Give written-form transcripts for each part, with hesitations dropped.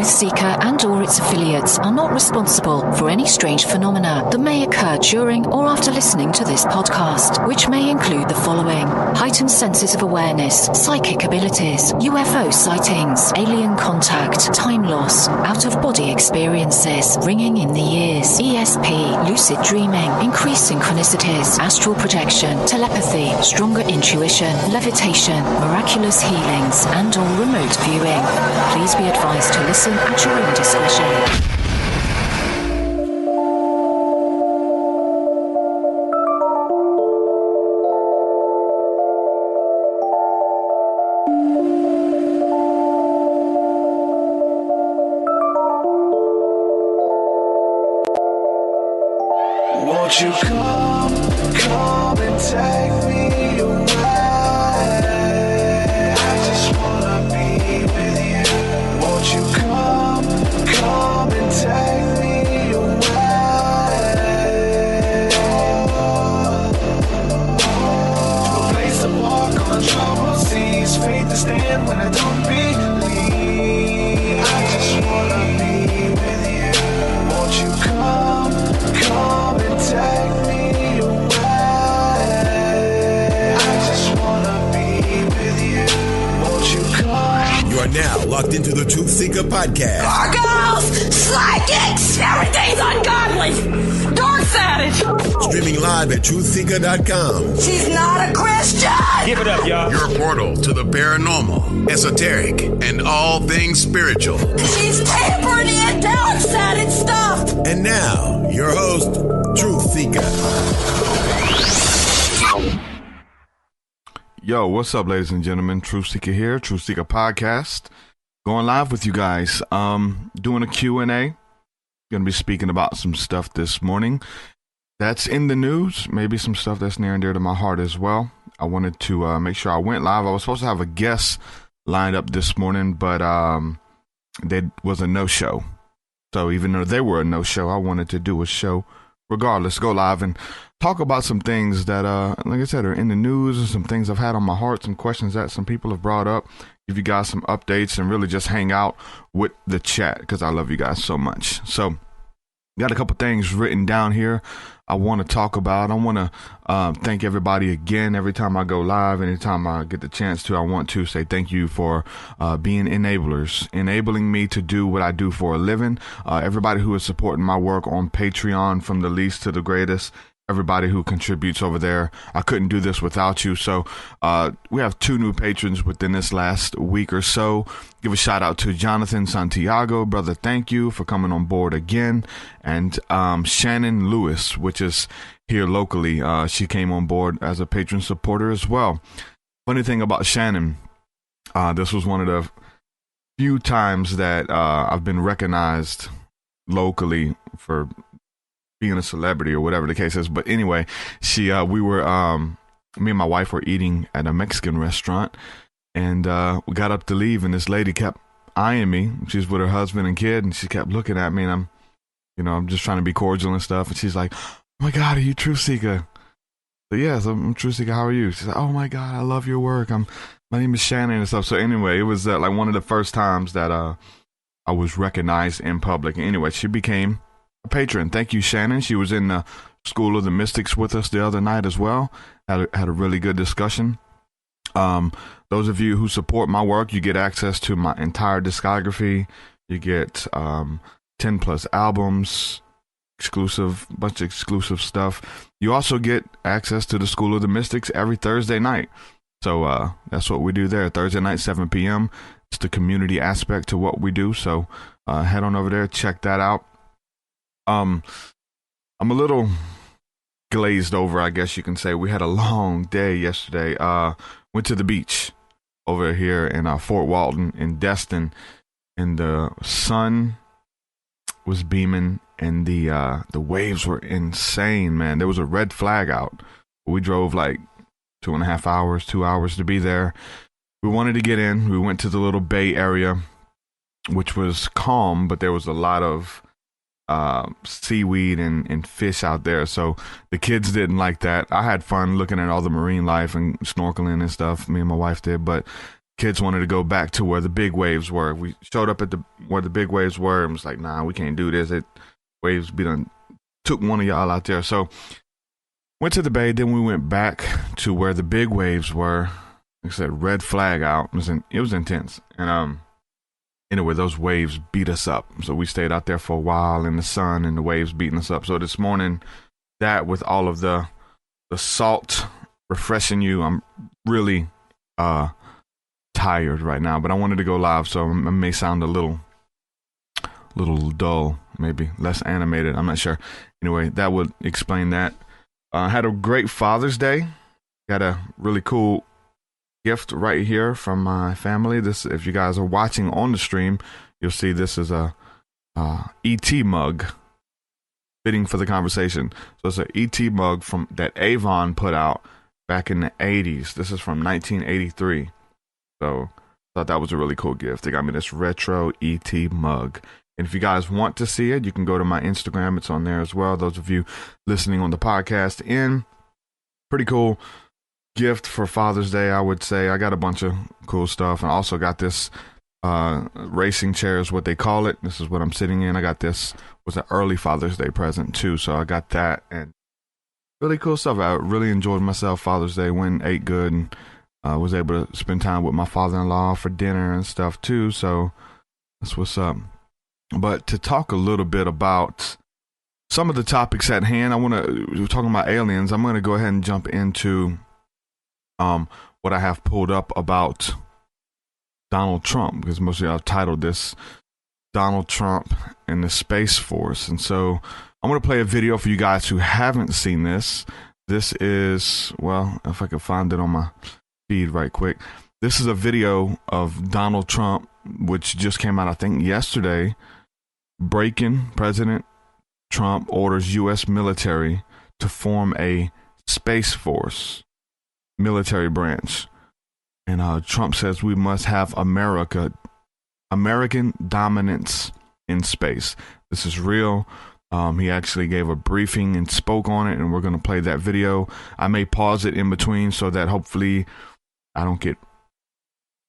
Seeker and or its affiliates are not responsible for any strange phenomena that may occur during or after listening to this podcast, which may include the following: heightened senses of awareness, psychic abilities, UFO sightings, alien contact, time loss, out-of-body experiences, ringing in the ears, ESP, lucid dreaming, increased synchronicities, astral projection, telepathy, stronger intuition, levitation, miraculous healings, and or remote viewing. Please be advised to listen at your own discretion. Won't you come and take me away? I just wanna be with you. Won't you come and take me away? To a place to walk on troubled seas, faith to stand when I don't believe. I just wanna be with you. Won't you come and take me away? I just wanna be with you. Won't you come? You are now locked into the Truth Seeker podcast. Gargoyles, psychics, everything's ungodly. Dark Savage. Streaming live at truthseeker.com. She's not a Christian. Give it up, y'all. Your portal to the paranormal, esoteric, and all things spiritual. She's tampering in dark Savage stuff. And now, your host, Truth Seeker. Yo, what's up, ladies and gentlemen? Truth Seeker here, Truth Seeker Podcast. Going live with you guys. Doing a Q&A. Going to be speaking about some stuff this morning that's in the news. Maybe some stuff that's near and dear to my heart as well. I wanted to make sure I went live. I was supposed to have a guest lined up this morning, but there was a no-show. So even though they were a no-show, I wanted to do a show regardless, go live and talk about some things that, like I said, are in the news and some things I've had on my heart, some questions that some people have brought up, give you guys some updates and really just hang out with the chat because I love you guys so much. So got a couple things written down here I want to talk about. I want to thank everybody again. Every time I go live, anytime I get the chance to, I want to say thank you for being enablers, enabling me to do what I do for a living. Everybody who is supporting my work on Patreon, from the least to the greatest. Everybody who contributes over there. I couldn't do this without you. So we have 2 new patrons within this last week or so. Give a shout out to Jonathan Santiago. Brother, thank you for coming on board again. And Shannon Lewis, which is here locally. She came on board as a patron supporter as well. Funny thing about Shannon, this was one of the few times that I've been recognized locally for being a celebrity or whatever the case is. But anyway, me and my wife were eating at a Mexican restaurant, and we got up to leave, and this lady kept eyeing me. She's with her husband and kid, and she kept looking at me, and I'm just trying to be cordial and stuff. And she's like, "Oh my God, are you Truth Seeker?" So yes, I'm Truth Seeker. How are you? She's like, "Oh my God, I love your work. My name is Shannon," and stuff. So anyway, it was like one of the first times that I was recognized in public. And anyway, she became a patron. Thank you, Shannon. She was in the School of the Mystics with us the other night as well. Had a really good discussion. Those of you who support my work, you get access to my entire discography. You get 10 plus albums, bunch of exclusive stuff. You also get access to the School of the Mystics every Thursday night. So that's what we do there. Thursday night, 7 p.m. It's the community aspect to what we do. So head on over there, check that out. I'm a little glazed over, I guess you can say. We had a long day yesterday. Went to the beach over here in Fort Walton in Destin, and the sun was beaming, and the waves were insane, man. There was a red flag out. We drove like 2.5 hours, 2 hours to be there. We wanted to get in. We went to the little bay area, which was calm, but there was a lot of seaweed and fish out there, so the kids didn't like that. I had fun looking at all the marine life and snorkeling and stuff. Me and my wife did, but kids wanted to go back to where the big waves were. We showed up at where the big waves were and was like, nah, we can't do this. Waves be done took one of y'all out there. So went to the bay, then we went back to where the big waves were. Like I said, red flag out. It was intense. And anyway, those waves beat us up. So we stayed out there for a while in the sun and the waves beating us up. So this morning, that with all of the salt refreshing you, I'm really tired right now, but I wanted to go live, so I may sound a little dull, maybe less animated. I'm not sure. Anyway, that would explain that. Had a great Father's Day. Got a really cool gift right here from my family. This, if you guys are watching on the stream, you'll see this is a E.T. mug, fitting for the conversation. So it's an E.T. mug from that Avon put out back in the 80s. This is from 1983. So I thought that was a really cool gift. They got me this retro E.T. mug. And if you guys want to see it, you can go to my Instagram. It's on there as well. Those of you listening on the podcast, pretty cool gift for Father's Day, I would say. I got a bunch of cool stuff, and also got this racing chair is what they call it. This is what I'm sitting in. I got this, was an early Father's Day present too, so I got that, and really cool stuff. I really enjoyed myself Father's Day, went, ate good, and was able to spend time with my father-in-law for dinner and stuff too, so that's what's up. But to talk a little bit about some of the topics at hand, we're talking about aliens. I'm going to go ahead and jump into what I have pulled up about Donald Trump, because most of y'all titled this Donald Trump and the Space Force. And so I'm going to play a video for you guys who haven't seen this. This is, well, if I could find it on my feed right quick. This is a video of Donald Trump, which just came out, I think, yesterday. Breaking: President Trump orders U.S. military to form a Space Force military branch. And Trump says we must have American dominance in space. This is real. He actually gave a briefing and spoke on it, and we're going to play that video. I may pause it in between so that hopefully I don't get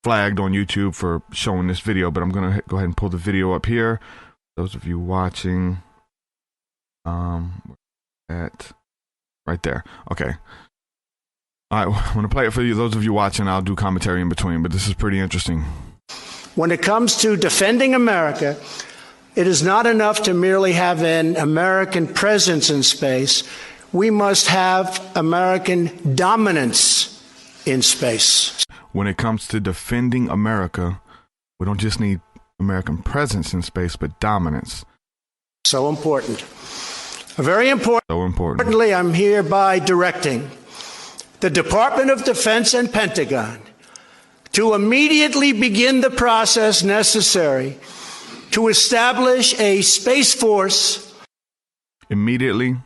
flagged on YouTube for showing this video, but I'm going to go ahead and pull the video up here. Those of you watching, at right there. Okay. All right, I'm going to play it for you. Those of you watching, I'll do commentary in between, but this is pretty interesting. When it comes to defending America, it is not enough to merely have an American presence in space. We must have American dominance in space. When it comes to defending America, we don't just need American presence in space, but dominance. So important. Very important. So important. Importantly, I'm hereby directing the Department of Defense and Pentagon to immediately begin the process necessary to establish a Space Force. Immediately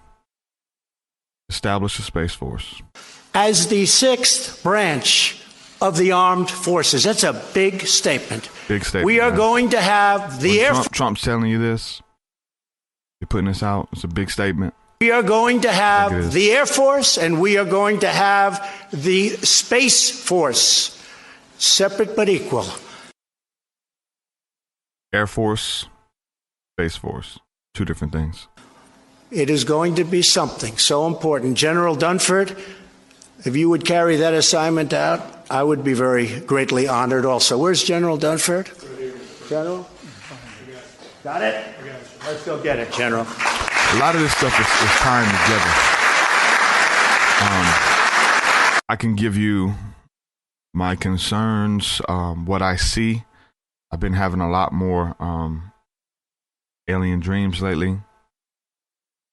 establish a Space Force. As the sixth branch of the armed forces. That's a big statement. Big statement. We are going to have the Air Force. Trump's telling you this. You're putting this out. It's a big statement. We are going to have the Air Force, and we are going to have the Space Force. Separate but equal. Air Force, Space Force. Two different things. It is going to be something so important. General Dunford, if you would carry that assignment out, I would be very greatly honored also. Where's General Dunford? General? Got it? Let's go get it, General. A lot of this stuff is tying together. I can give you my concerns, what I see. I've been having a lot more alien dreams lately.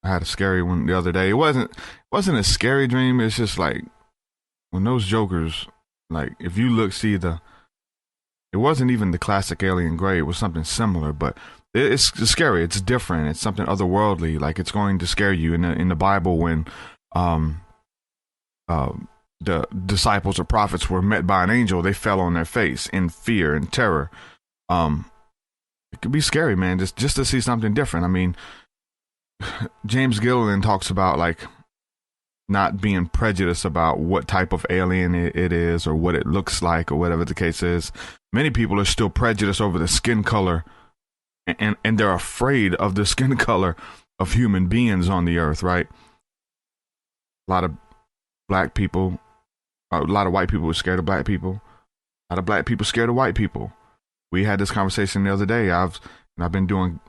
I had a scary one the other day. It wasn't a scary dream. It's just like when those jokers, like if you look, see it wasn't even the classic alien gray. It was something similar, but it's scary. It's different. It's something otherworldly. Like it's going to scare you. In the Bible, when the disciples or prophets were met by an angel, they fell on their face in fear and terror. It could be scary, man. Just to see something different. I mean, James Gilliland talks about like not being prejudiced about what type of alien it is or what it looks like or whatever the case is. Many people are still prejudiced over the skin color, and they're afraid of the skin color of human beings on the earth, right? A lot of black people, a lot of white people are scared of black people. A lot of black people scared of white people. We had this conversation the other day. I've been doing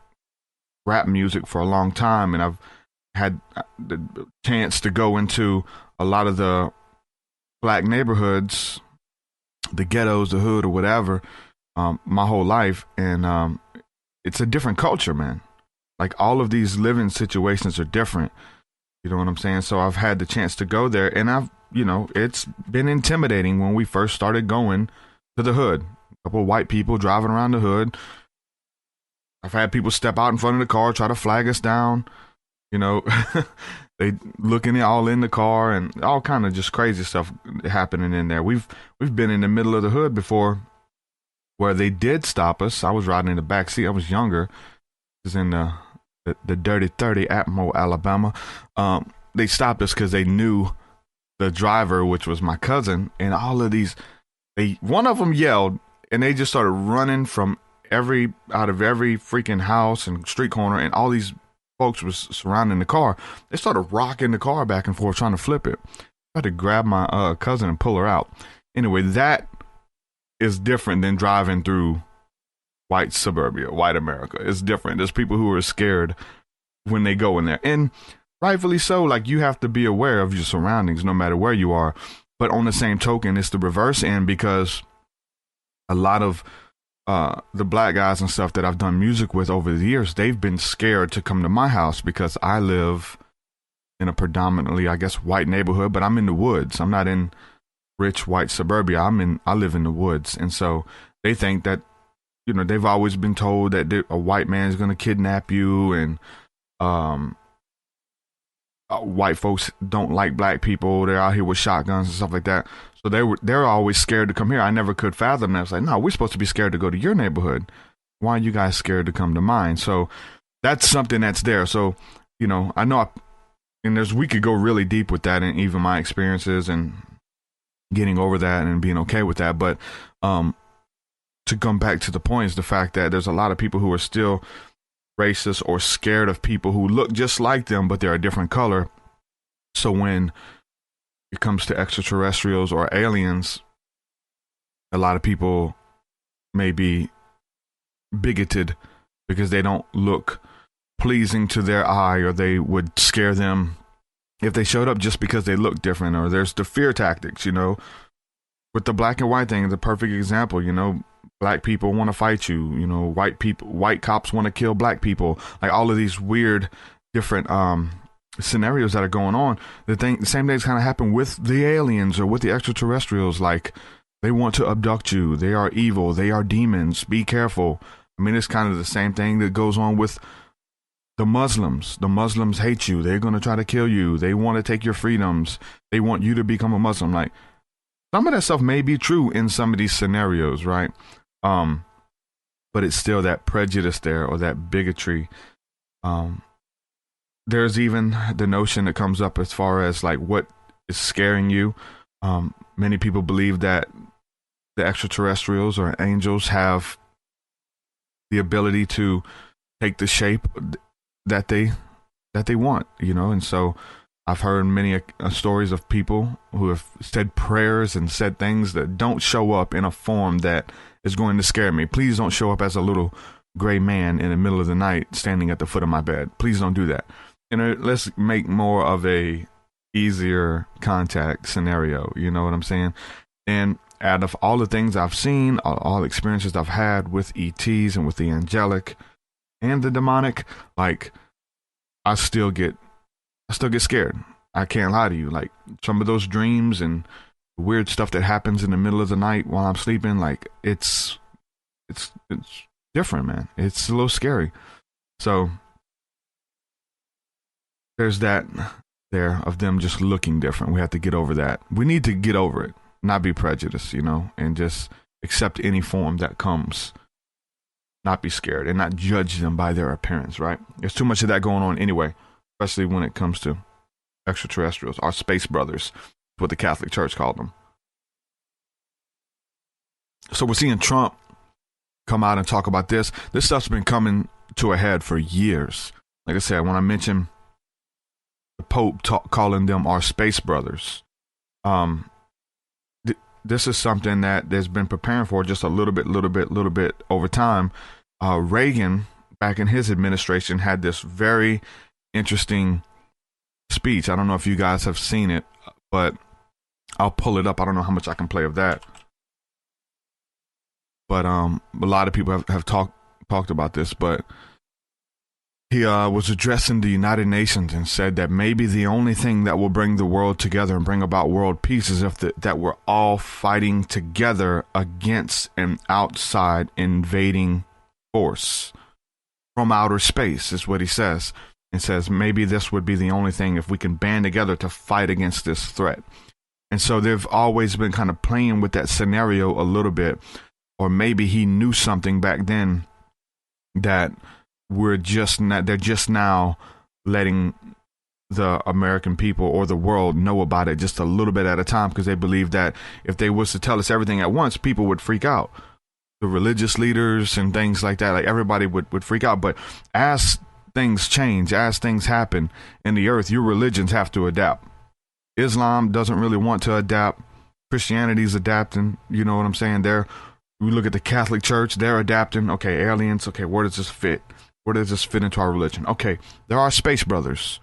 rap music for a long time, and I've had the chance to go into a lot of the black neighborhoods, the ghettos, the hood, or whatever, my whole life. And it's a different culture, man. Like, all of these living situations are different. You know what I'm saying? So I've had the chance to go there, and it's been intimidating when we first started going to the hood. A couple of white people driving around the hood. I've had people step out in front of the car, try to flag us down. They looking all in the car, and all kind of just crazy stuff happening in there. We've been in the middle of the hood before, where they did stop us. I was riding in the back seat. I was younger. I was in the Dirty 30, Atmore, Alabama. They stopped us because they knew the driver, which was my cousin, and all of these. One of them yelled, and they just started running from out of every freaking house and street corner, and all these folks was surrounding the car. They started rocking the car back and forth, trying to flip it. I had to grab my cousin and pull her out. Anyway, that is different than driving through white suburbia, white America. It's different. There's people who are scared when they go in there, and rightfully so. Like, you have to be aware of your surroundings no matter where you are. But on the same token, it's the reverse end, because a lot of the black guys and stuff that I've done music with over the years, they've been scared to come to my house because I live in a predominantly, I guess, white neighborhood, but I'm in the woods. I'm not in rich white suburbia. I live in the woods. And so they think that, they've always been told that a white man is going to kidnap you, and white folks don't like black people. They're out here with shotguns and stuff like that. So they're always scared to come here. I never could fathom that. It's like, no, we're supposed to be scared to go to your neighborhood. Why are you guys scared to come to mine? So that's something that's there. So, I know, we could go really deep with that, and even my experiences and getting over that and being okay with that. But to come back to the point is the fact that there's a lot of people who are still racist or scared of people who look just like them, but they're a different color. So when it comes to extraterrestrials or aliens, a lot of people may be bigoted because they don't look pleasing to their eye, or they would scare them if they showed up just because they look different. Or there's the fear tactics, with the black and white thing, the perfect example. Black people want to fight you, white cops want to kill black people. Like, all of these weird different scenarios that are going on. The same things kind of happen with the aliens or with the extraterrestrials. Like, they want to abduct you. They are evil. They are demons. Be careful. I mean, it's kind of the same thing that goes on with the Muslims. The Muslims hate you. They're going to try to kill you. They want to take your freedoms. They want you to become a Muslim. Like, some of that stuff may be true in some of these scenarios, right? But it's still that prejudice there, or that bigotry. There's even the notion that comes up as far as like what is scaring you. Many people believe that the extraterrestrials or angels have the ability to take the shape that they want, and so I've heard many stories of people who have said prayers and said things that don't show up in a form that is going to scare me. Please don't show up as a little gray man in the middle of the night standing at the foot of my bed. Please don't do that. Let's make more of a easier contact scenario. You know what I'm saying? And out of all the things I've seen, all the experiences I've had with ETs and with the angelic and the demonic, like, I still get scared. I can't lie to you. Like, some of those dreams and weird stuff that happens in the middle of the night while I'm sleeping, like, it's different, man. It's a little scary. So there's that there of them just looking different. We have to get over that. We need to get over it, not be prejudiced, and just accept any form that comes. Not be scared and not judge them by their appearance, right? There's too much of that going on anyway, especially when it comes to extraterrestrials, our space brothers, is what the Catholic Church called them. So we're seeing Trump come out and talk about this. This stuff's been coming to a head for years. Like I said, when I mentioned the Pope calling them our space brothers, this is something that there's been preparing for just a little bit over time. Reagan, back in his administration, had this very interesting speech. I don't know if you guys have seen it, but I'll pull it up. I don't know how much I can play of that. But a lot of people have talked about this, but he was addressing the United Nations and said that maybe the only thing that will bring the world together and bring about world peace is if that we're all fighting together against an outside invading force from outer space, is what he says. And says maybe this would be the only thing if we can band together to fight against this threat. And so they've always been kind of playing with that scenario a little bit. Or maybe he knew something back then that they're just now letting the American people or the world know about it just a little bit at a time, because they believe that if they was to tell us everything at once, people would freak out. The religious leaders and things like that, like everybody would freak out. But as things change, as things happen in the earth, your religions have to adapt. Islam doesn't really want to adapt. Christianity's adapting. You know what I'm saying? We look at the Catholic Church, they're adapting. Okay, aliens. Okay, where does this fit? Where does this fit into our religion? Okay, there are space brothers.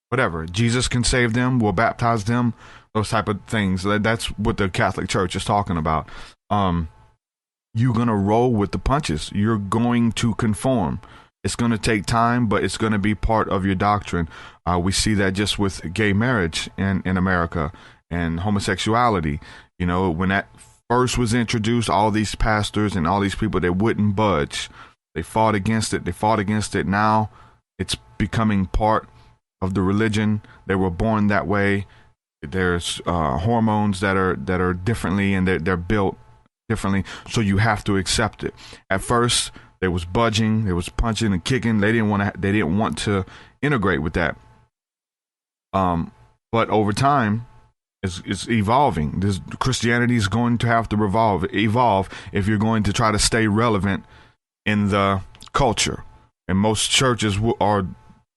Whatever. Jesus can save them. We'll baptize them. Those type of things. That's what the Catholic Church is talking about. You're going to roll with the punches. You're going to conform. It's going to take time, but it's going to be part of your doctrine. We see that just with gay marriage in America and homosexuality. You know, when that first was introduced, all these pastors and all these people, they wouldn't budge. They fought against it. Now it's becoming part of the religion. They were born that way. There's hormones that are differently, and they're built differently. So you have to accept it. At first, there was budging, there was punching and kicking. They didn't want to integrate with that. But over time, it's evolving. Christianity is going to have to evolve if you're going to try to stay relevant in the culture. And most churches are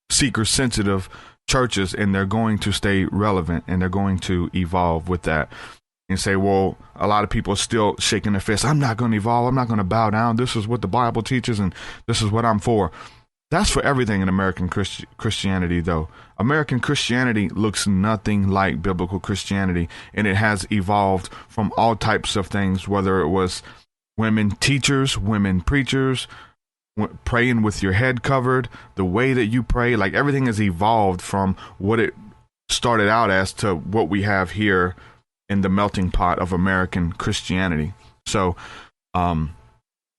seeker-sensitive churches, and they're going to stay relevant, and they're going to evolve with that. And say, well, a lot of people are still shaking their fists. I'm not going to evolve. I'm not going to bow down. This is what the Bible teaches, and this is what I'm for. That's for everything in American Christianity, though. American Christianity looks nothing like biblical Christianity, and it has evolved from all types of things, whether it was women teachers, women preachers, praying with your head covered, the way that you pray, like everything has evolved from what it started out as to what we have here in the melting pot of American Christianity. So, and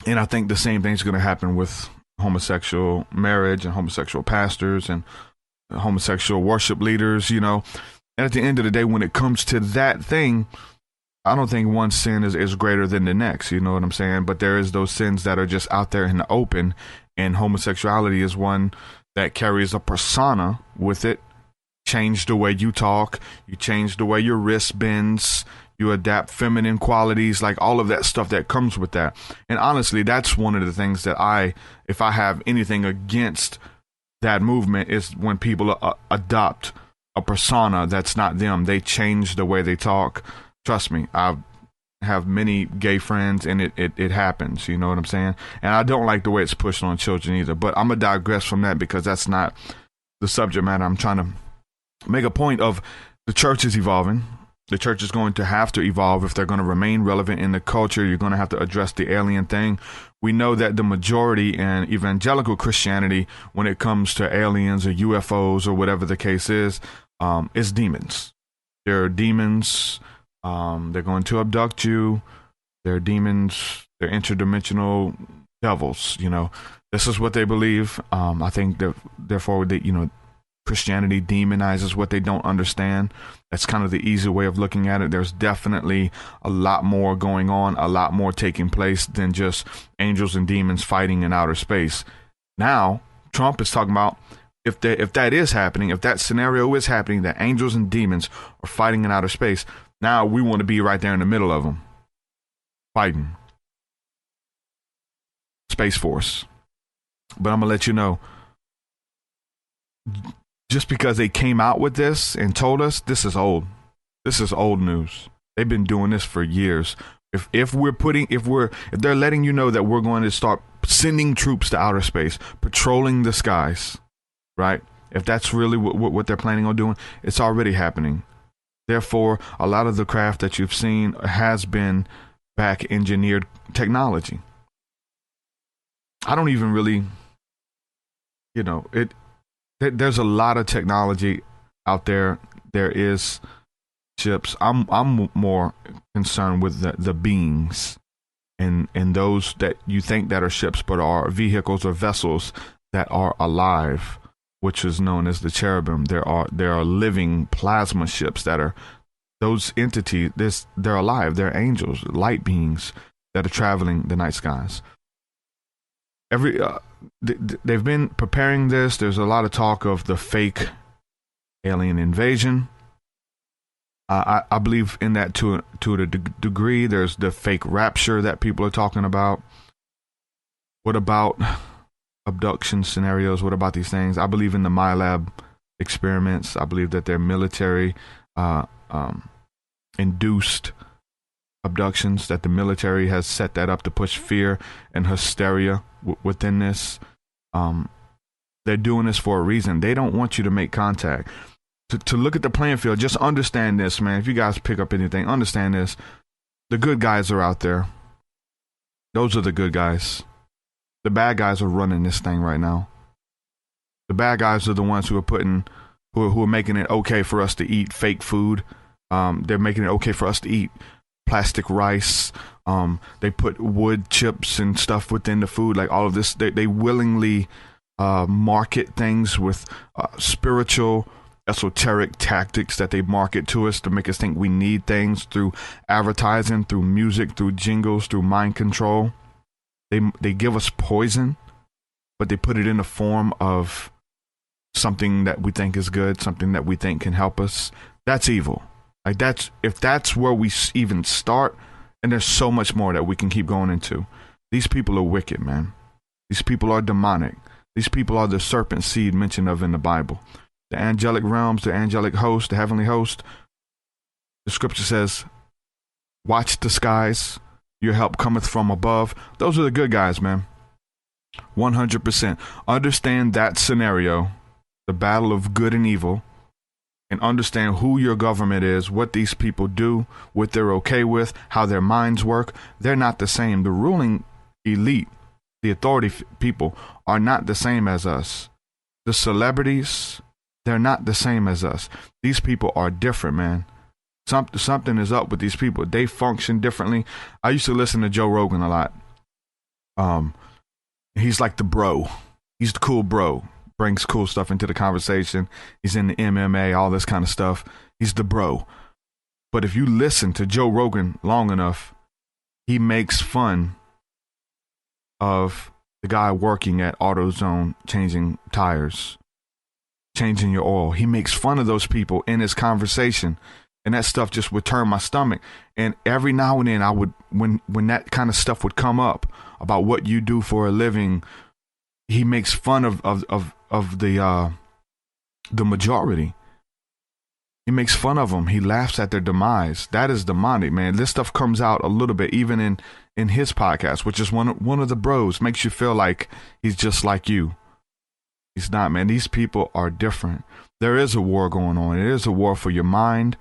I think the same thing's going to happen with homosexual marriage and homosexual pastors and homosexual worship leaders, you know. And at the end of the day, when it comes to that thing, I don't think one sin is greater than the next, you know what I'm saying? But there is those sins that are just out there in the open, and homosexuality is one that carries a persona with it. Change the way you talk, you change the way your wrist bends, you adapt feminine qualities, like all of that stuff that comes with that. And honestly, that's one of the things that if I have anything against that movement, is when people adopt a persona that's not them. They change the way they talk. Trust me, I have many gay friends, and it happens, you know what I'm saying? And I don't like the way it's pushed on children either, but I'm going to digress from that because that's not the subject matter. I'm trying to make a point of the church is evolving. The church is going to have to evolve if they're going to remain relevant in the culture. You're going to have to address the alien thing. We know that the majority in evangelical Christianity, when it comes to aliens or UFOs or whatever the case is demons. They're demons. They're going to abduct you. They're demons. They're interdimensional devils. You know, this is what they believe. I think that therefore Christianity demonizes what they don't understand. That's kind of the easy way of looking at it. There's definitely a lot more going on, a lot more taking place than just angels and demons fighting in outer space. Now, Trump is talking about if that is happening, if that scenario is happening, that angels and demons are fighting in outer space, now we want to be right there in the middle of them, fighting. Space Force. But I'm going to let you know, just because they came out with this and told us, this is old. This is old news. They've been doing this for years. If they're letting you know that we're going to start sending troops to outer space, patrolling the skies, right? If that's really what they're planning on doing, it's already happening. Therefore, a lot of the craft that you've seen has been back engineered technology. I don't even really, there's a lot of technology out there. There is ships. I'm more concerned with the beings and those that you think that are ships but are vehicles or vessels that are alive, which is known as the cherubim. There are living plasma ships that are those entities. They're alive. They're angels, light beings that are traveling the night skies. They've been preparing this. There's a lot of talk of the fake alien invasion. I believe in that to a degree. There's the fake rapture that people are talking about. What about abduction scenarios? What about these things? I believe in the MyLab experiments. I believe that they're military induced abductions, that the military has set that up to push fear and hysteria within this. They're doing this for a reason. They don't want you to make contact. To look at the playing field, just understand this, man. If you guys pick up anything, understand this. The good guys are out there. Those are the good guys. The bad guys are running this thing right now. The bad guys are the ones who are making it okay for us to eat fake food. They're making it okay for us to eat plastic rice. They put wood chips and stuff within the food, like all of this. They willingly market things with spiritual, esoteric tactics that they market to us to make us think we need things through advertising, through music, through jingles, through mind control. They give us poison, but they put it in the form of something that we think is good, something that we think can help us. That's evil. Like if that's where we even start, and there's so much more that we can keep going into. These people are wicked, man. These people are demonic. These people are the serpent seed mentioned of in the Bible. The angelic realms, the angelic host, the heavenly host. The scripture says, watch the skies. Your help cometh from above. Those are the good guys, man. 100%. Understand that scenario, the battle of good and evil, and understand who your government is, what these people do, what they're okay with, how their minds work. They're not the same. The ruling elite, the authority people, are not the same as us. The celebrities, they're not the same as us. These people are different, man. Something is up with these people. They function differently. I used to listen to Joe Rogan a lot. He's like the bro. He's the cool bro. Brings cool stuff into the conversation. He's in the MMA, all this kind of stuff. He's the bro. But if you listen to Joe Rogan long enough, he makes fun of the guy working at AutoZone, changing tires, changing your oil. He makes fun of those people in his conversation, and that stuff just would turn my stomach. And every now and then I would, when that kind of stuff would come up about what you do for a living, he makes fun of the majority. He makes fun of them. He laughs at their demise. That is demonic, man. This stuff comes out a little bit even in his podcast, which is one of the bros. Makes you feel like he's just like you. He's not, man. These people are different. There is a war going on. It is a war for your mind,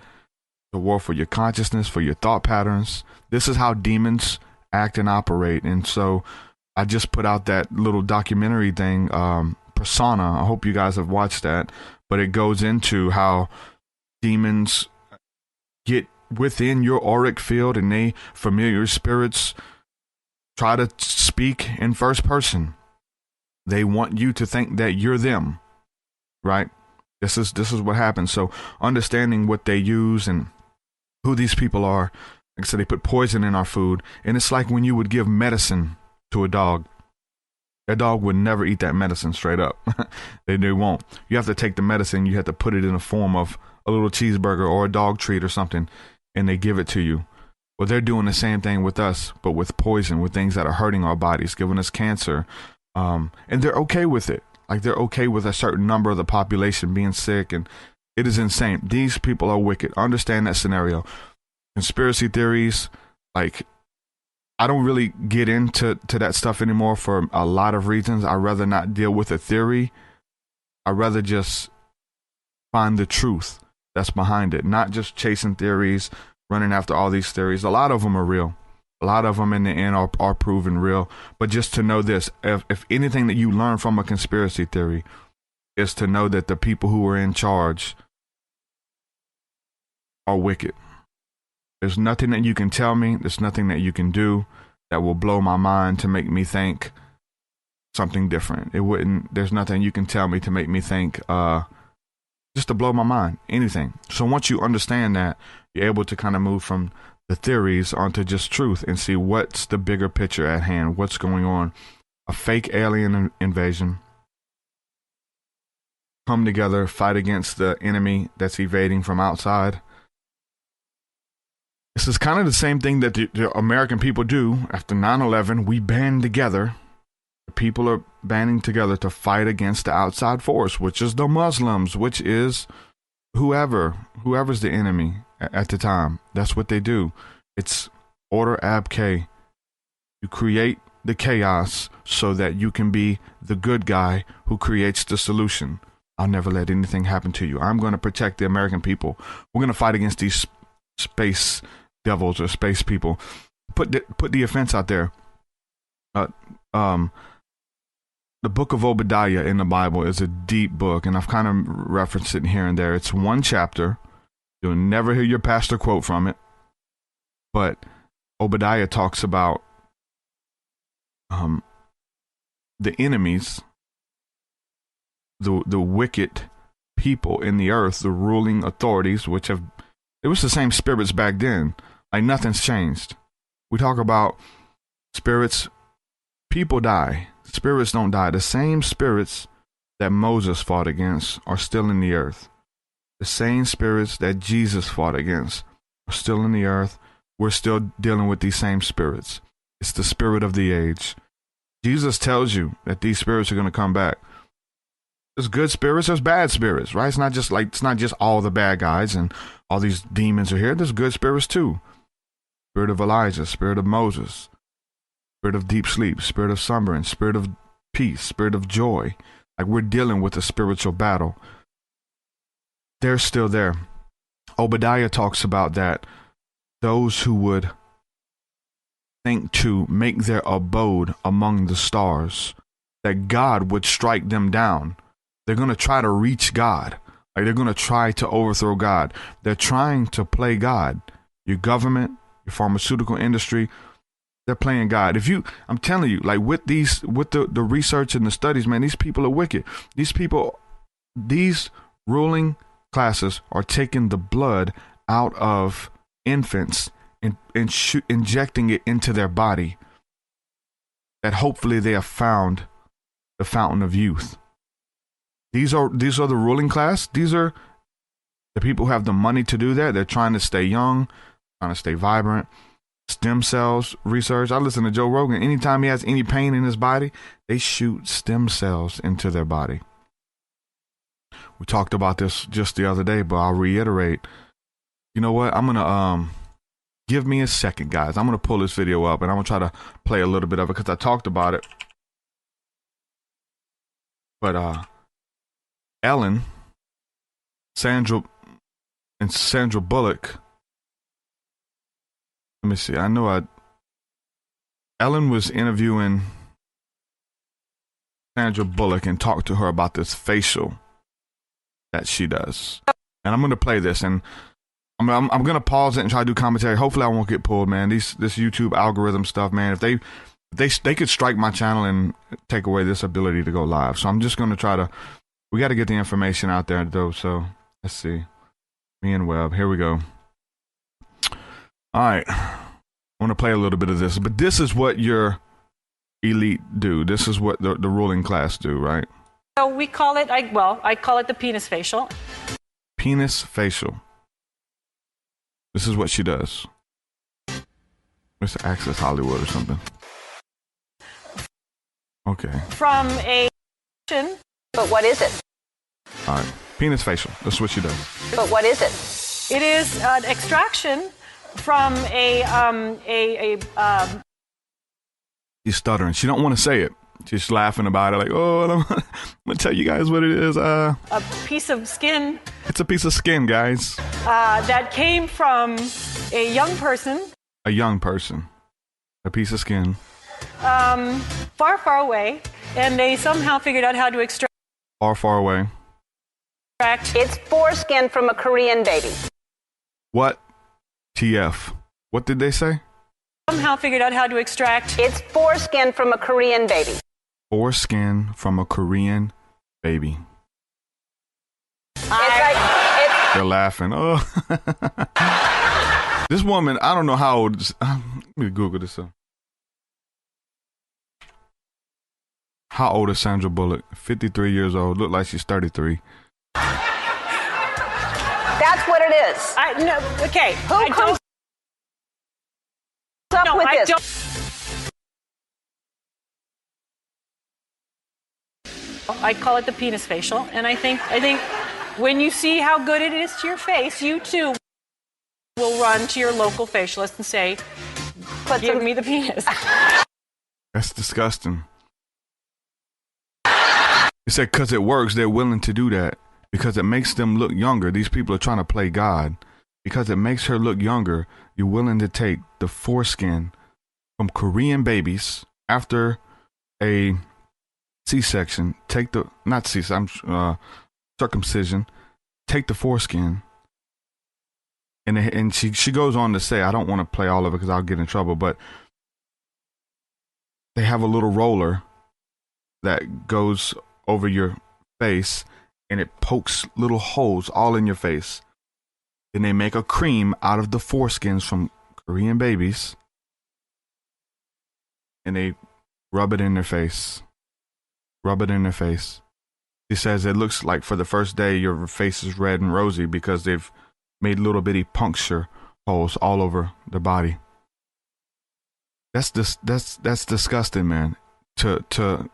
a war for your consciousness, for your thought patterns. This is how demons act and operate. And so I just put out that little documentary thing, Persona. I hope you guys have watched that. But it goes into how demons get within your auric field, and they, familiar spirits, try to speak in first person. They want you to think that you're them, right? This is what happens. So understanding what they use and who these people are. Like I said, they put poison in our food, and it's like when you would give medicine to a dog. Their dog would never eat that medicine straight up. They won't. You have to take the medicine. You have to put it in the form of a little cheeseburger or a dog treat or something, and they give it to you. Well, they're doing the same thing with us, but with poison, with things that are hurting our bodies, giving us cancer. And they're okay with it. Like, they're okay with a certain number of the population being sick, and it is insane. These people are wicked. Understand that scenario. Conspiracy theories, like, I don't really get into that stuff anymore for a lot of reasons. I'd rather not deal with a theory. I'd rather just find the truth that's behind it, not just chasing theories, running after all these theories. A lot of them are real. A lot of them in the end are proven real. But just to know this, if anything that you learn from a conspiracy theory is to know that the people who are in charge are wicked. There's nothing that you can tell me. There's nothing that you can do that will blow my mind to make me think something different. It wouldn't. There's nothing you can tell me to make me think, just to blow my mind. Anything. So once you understand that, you're able to kind of move from the theories onto just truth and see what's the bigger picture at hand. What's going on? A fake alien invasion. Come together, fight against the enemy that's evading from outside. This is kind of the same thing that the American people do. After 9/11, we band together. The people are banding together to fight against the outside force, which is the Muslims, which is whoever's the enemy at the time. That's what they do. It's order ab K. You create the chaos so that you can be the good guy who creates the solution. I'll never let anything happen to you. I'm going to protect the American people. We're going to fight against these space devils or space people. Put the offense out there. The book of Obadiah in the Bible is a deep book, and I've kind of referenced it here and there. It's one chapter. You'll never hear your pastor quote from it. But Obadiah talks about the enemies, the wicked people in the earth, the ruling authorities, it was the same spirits back then. Like, nothing's changed. We talk about spirits. People die. Spirits don't die. The same spirits that Moses fought against are still in the earth. The same spirits that Jesus fought against are still in the earth. We're still dealing with these same spirits. It's the spirit of the age. Jesus tells you that these spirits are going to come back. There's good spirits, there's bad spirits, right? It's not just all the bad guys and all these demons are here. There's good spirits too. Spirit of Elijah, spirit of Moses, spirit of deep sleep, spirit of slumbering, spirit of peace, spirit of joy. Like, we're dealing with a spiritual battle. They're still there. Obadiah talks about that those who would think to make their abode among the stars, that God would strike them down. They're going to try to reach God. Like, they're going to try to overthrow God. They're trying to play God. Your government, your pharmaceutical industry, they're playing God. I'm telling you, like, with the research and the studies, man, these people are wicked. These ruling classes are taking the blood out of infants and injecting it into their body, that hopefully they have found the fountain of youth. These are the ruling class. These are the people who have the money to do that. They're trying to stay young, trying to stay vibrant. Stem cells research. I listen to Joe Rogan. Anytime he has any pain in his body, they shoot stem cells into their body. We talked about this just the other day, but I'll reiterate. You know what? I'm going to give me a second, guys. I'm going to pull this video up, and I'm going to try to play a little bit of it because I talked about it. But Ellen, Sandra Bullock. Let me see. Ellen was interviewing Sandra Bullock and talked to her about this facial that she does. And I'm going to play this, and I'm going to pause it and try to do commentary. Hopefully I won't get pulled, man. This YouTube algorithm stuff, man. If they could strike my channel and take away this ability to go live. So I'm just going to try to, we got to get the information out there though. So let's see. Me and Webb, here we go. All right. I want to play a little bit of this, but this is what your elite do. This is what the ruling class do, right? So we call it, I call it the penis facial. Penis facial. This is what she does. It's Access Hollywood or something. Okay. From a... But what is it? All right. Penis facial. That's what she does. But what is it? It is an extraction from She's stuttering. She don't want to say it. She's laughing about it like, oh, I'm going to tell you guys what it is. a piece of skin. It's a piece of skin, guys. That came from a young person. A young person. A piece of skin. Far, far away. And they somehow figured out how to extract. Far, far away. It's foreskin from a Korean baby. What? TF. What did they say? Somehow figured out how to extract. It's foreskin from a Korean baby. Foreskin from a Korean baby. They're laughing. Oh. This woman, I don't know how old. Let me Google this up. How old is Sandra Bullock? 53 years old. Look like she's 33. That's what it is. Okay. Who comes up with this? I call it the penis facial, and I think when you see how good it is to your face, you too will run to your local facialist and say, "Give me the penis." That's disgusting. He said, because it works, they're willing to do that because it makes them look younger. These people are trying to play God. Because it makes her look younger, you're willing to take the foreskin from Korean babies after a C-section, circumcision, take the foreskin. And she goes on to say, I don't want to play all of it because I'll get in trouble, but they have a little roller that goes over your face and it pokes little holes all in your face. Then they make a cream out of the foreskins from Korean babies and they rub it in their face. Rub it in their face. She says it looks like for the first day your face is red and rosy because they've made little bitty puncture holes all over the body. That's disgusting, man. To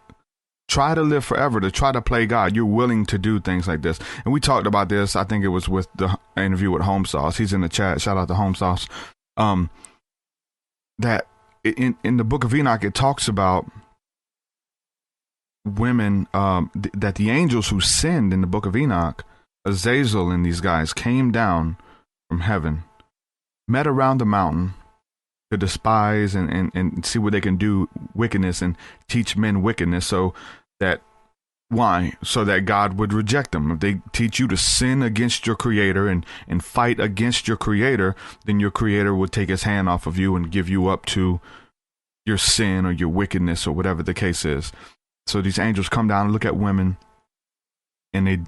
try to live forever, to try to play God, you're willing to do things like this. And we talked about this. I think it was with the interview with Home Sauce. He's in the chat. Shout out to Home Sauce. That in the Book of Enoch, it talks about women. That the angels who sinned in the Book of Enoch, Azazel and these guys, came down from heaven, met around the mountain to despise and see what they can do wickedness and teach men wickedness so that God would reject them. If they teach you to sin against your creator and fight against your creator, then your creator would take his hand off of you and give you up to your sin or your wickedness or whatever the case is. So these angels come down and look at women and they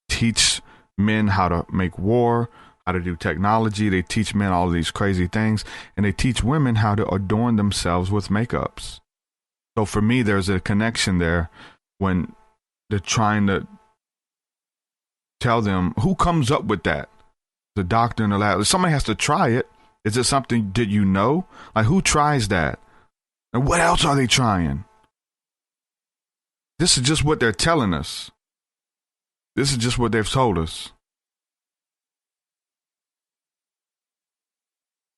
teach men how to make war, how to do technology. They teach men all of these crazy things, and they teach women how to adorn themselves with makeups. So for me, there's a connection there when they're trying to tell them who comes up with that. The doctor in the lab. Somebody has to try it. Is it something that you know? Like, who tries that? And what else are they trying? This is just what they're telling us. This is just what they've told us.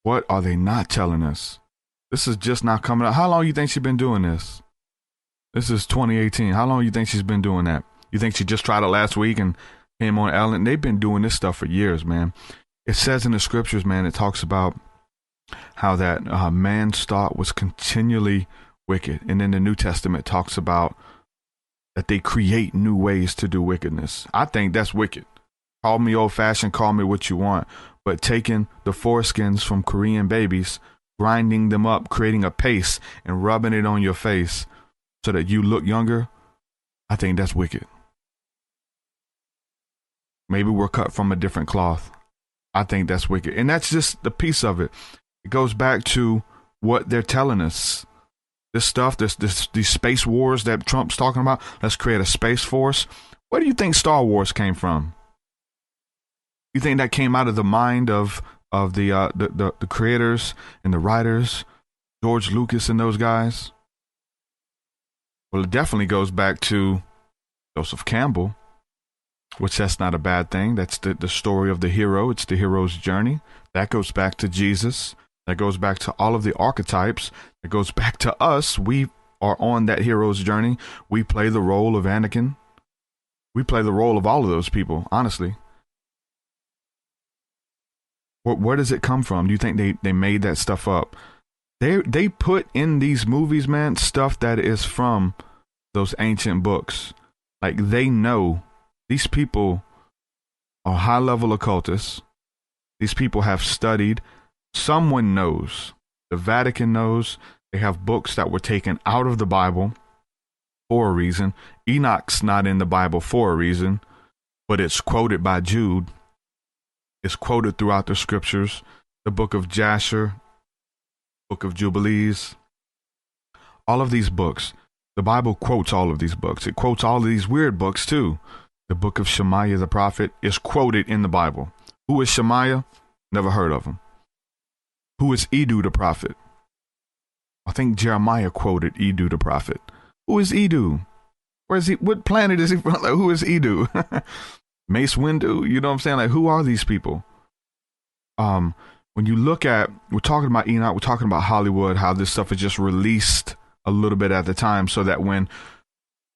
What are they not telling us? This is just not coming up. How long you think she's been doing this? This is 2018. How long you think she's been doing that? You think she just tried it last week and came on Ellen? They've been doing this stuff for years, man. It says in the scriptures, man, it talks about how that man's thought was continually wicked. And then the New Testament talks about that they create new ways to do wickedness. I think that's wicked. Call me old-fashioned, call me what you want. But taking the foreskins from Korean babies, grinding them up, creating a paste, and rubbing it on your face so that you look younger, I think that's wicked. Maybe we're cut from a different cloth. I think that's wicked. And that's just the piece of it. It goes back to what they're telling us. This stuff, these space wars that Trump's talking about. Let's create a space force. Where do you think Star Wars came from? You think that came out of the mind of the creators and the writers, George Lucas and those guys? Well, it definitely goes back to Joseph Campbell, which that's not a bad thing. That's the story of the hero. It's the hero's journey. That goes back to Jesus. That goes back to all of the archetypes. It goes back to us. We are on that hero's journey. We play the role of Anakin. We play the role of all of those people, honestly. Where does it come from? Do you think they made that stuff up? They put in these movies, man, stuff that is from those ancient books. Like, they know these people are high-level occultists. These people have studied. Someone knows. The Vatican knows. They have books that were taken out of the Bible for a reason. Enoch's not in the Bible for a reason, but it's quoted by Jude. It's quoted throughout the scriptures. The book of Jasher, book of Jubilees, all of these books. The Bible quotes all of these books. It quotes all of these weird books too. The book of Shemaiah the prophet is quoted in the Bible. Who is Shemaiah? Never heard of him. Who is Edu the prophet? I think Jeremiah quoted Edu the prophet. Who is Edu? Where is he? What planet is he from? Like, who is Edu? Mace Windu? You know what I'm saying? Like, who are these people? When you look at, we're talking about Enoch, we're talking about Hollywood, how this stuff is just released a little bit at the time, so that when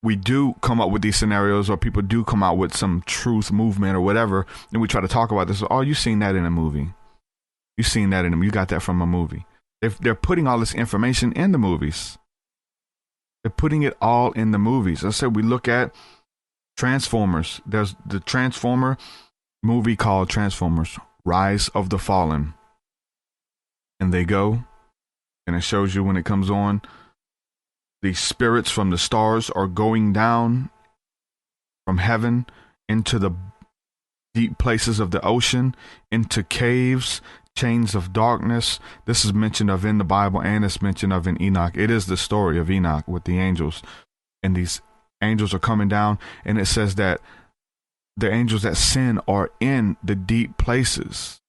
we do come up with these scenarios, or people do come out with some truth movement or whatever, and we try to talk about this, oh, you've seen that in a movie. You've seen that you got that from a movie. They're putting all this information in the movies. They're putting it all in the movies. I said, we look at Transformers. There's the Transformer movie called Transformers, Rise of the Fallen. And they go, and it shows you when it comes on, the spirits from the stars are going down from heaven into the deep places of the ocean, into caves, chains of darkness. This is mentioned of in the Bible, and it's mentioned of in Enoch. It is the story of Enoch with the angels. And these angels are coming down, and it says that the angels that sin are in the deep places,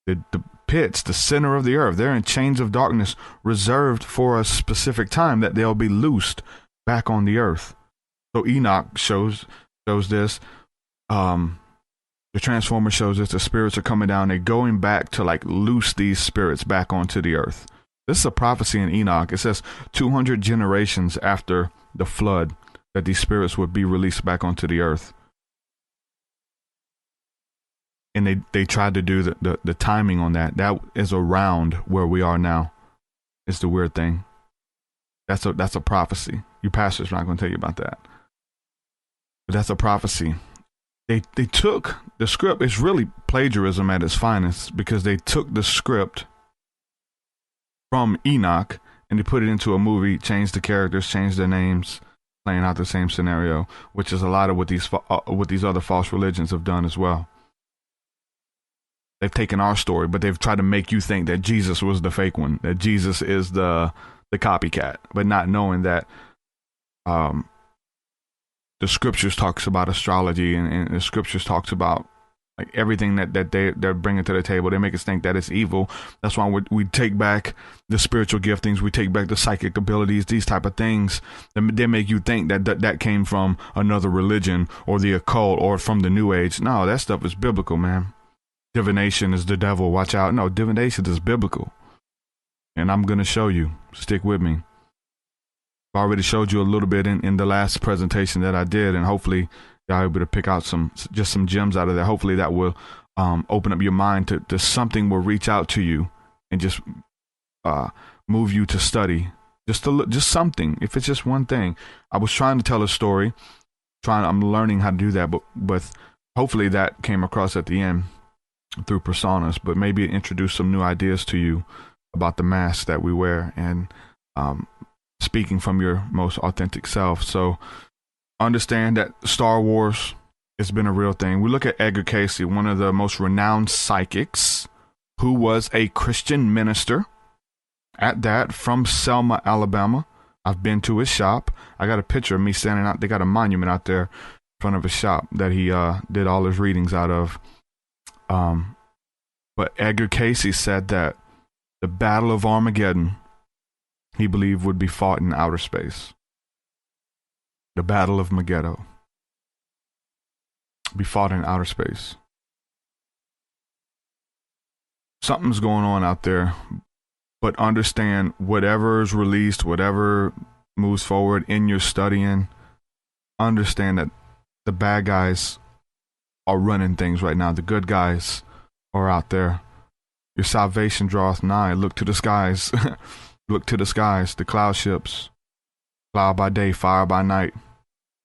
the pits, the center of the earth. They're in chains of darkness reserved for a specific time that they'll be loosed back on the earth. So Enoch shows this. The Transformer shows us the spirits are coming down. They're going back to like loose these spirits back onto the earth. This is a prophecy in Enoch. It says 200 generations after the flood that these spirits would be released back onto the earth. And they tried to do the timing on that. That is around where we are now. It's the weird thing. That's a prophecy. Your pastor's not going to tell you about that. But that's a prophecy. They took the script. It's really plagiarism at its finest, because they took the script from Enoch and they put it into a movie, changed the characters, changed their names, playing out the same scenario, which is a lot of what these other false religions have done as well. They've taken our story, but they've tried to make you think that Jesus was the fake one, that Jesus is the copycat, but not knowing that the scriptures talks about astrology, and the scriptures talks about like everything that they're bringing to the table. They make us think that it's evil. That's why we take back the spiritual giftings, we take back the psychic abilities, these type of things. They make you think that came from another religion or the occult or from the New Age. No, that stuff is biblical, man. Divination is the devil. Watch out. No, divination is biblical. And I'm going to show you. Stick with me. I already showed you a little bit in the last presentation that I did, and hopefully y'all able to pick out some gems out of that. Hopefully that will open up your mind to something will reach out to you and just move you to study. Just something. If it's just one thing. I was trying to tell a story. I'm learning how to do that, but hopefully that came across at the end through personas, but maybe introduce some new ideas to you about the mask that we wear and speaking from your most authentic self. So understand that Star Wars has been a real thing. We look at Edgar Cayce, one of the most renowned psychics, who was a Christian minister, at that, from Selma, Alabama. I've been to his shop. I got a picture of me standing out. They got a monument out there in front of his shop that he did all his readings out of. But Edgar Casey said that the Battle of Armageddon, he believed, would be fought in outer space. The Battle of Megiddo be fought in outer space. Something's going on out there, but understand whatever is released, whatever moves forward in your studying, understand that the bad guys are running things right now. The good guys are out there. Your salvation draweth nigh. Look to the skies. Look to the skies, the cloud ships. Cloud by day, fire by night.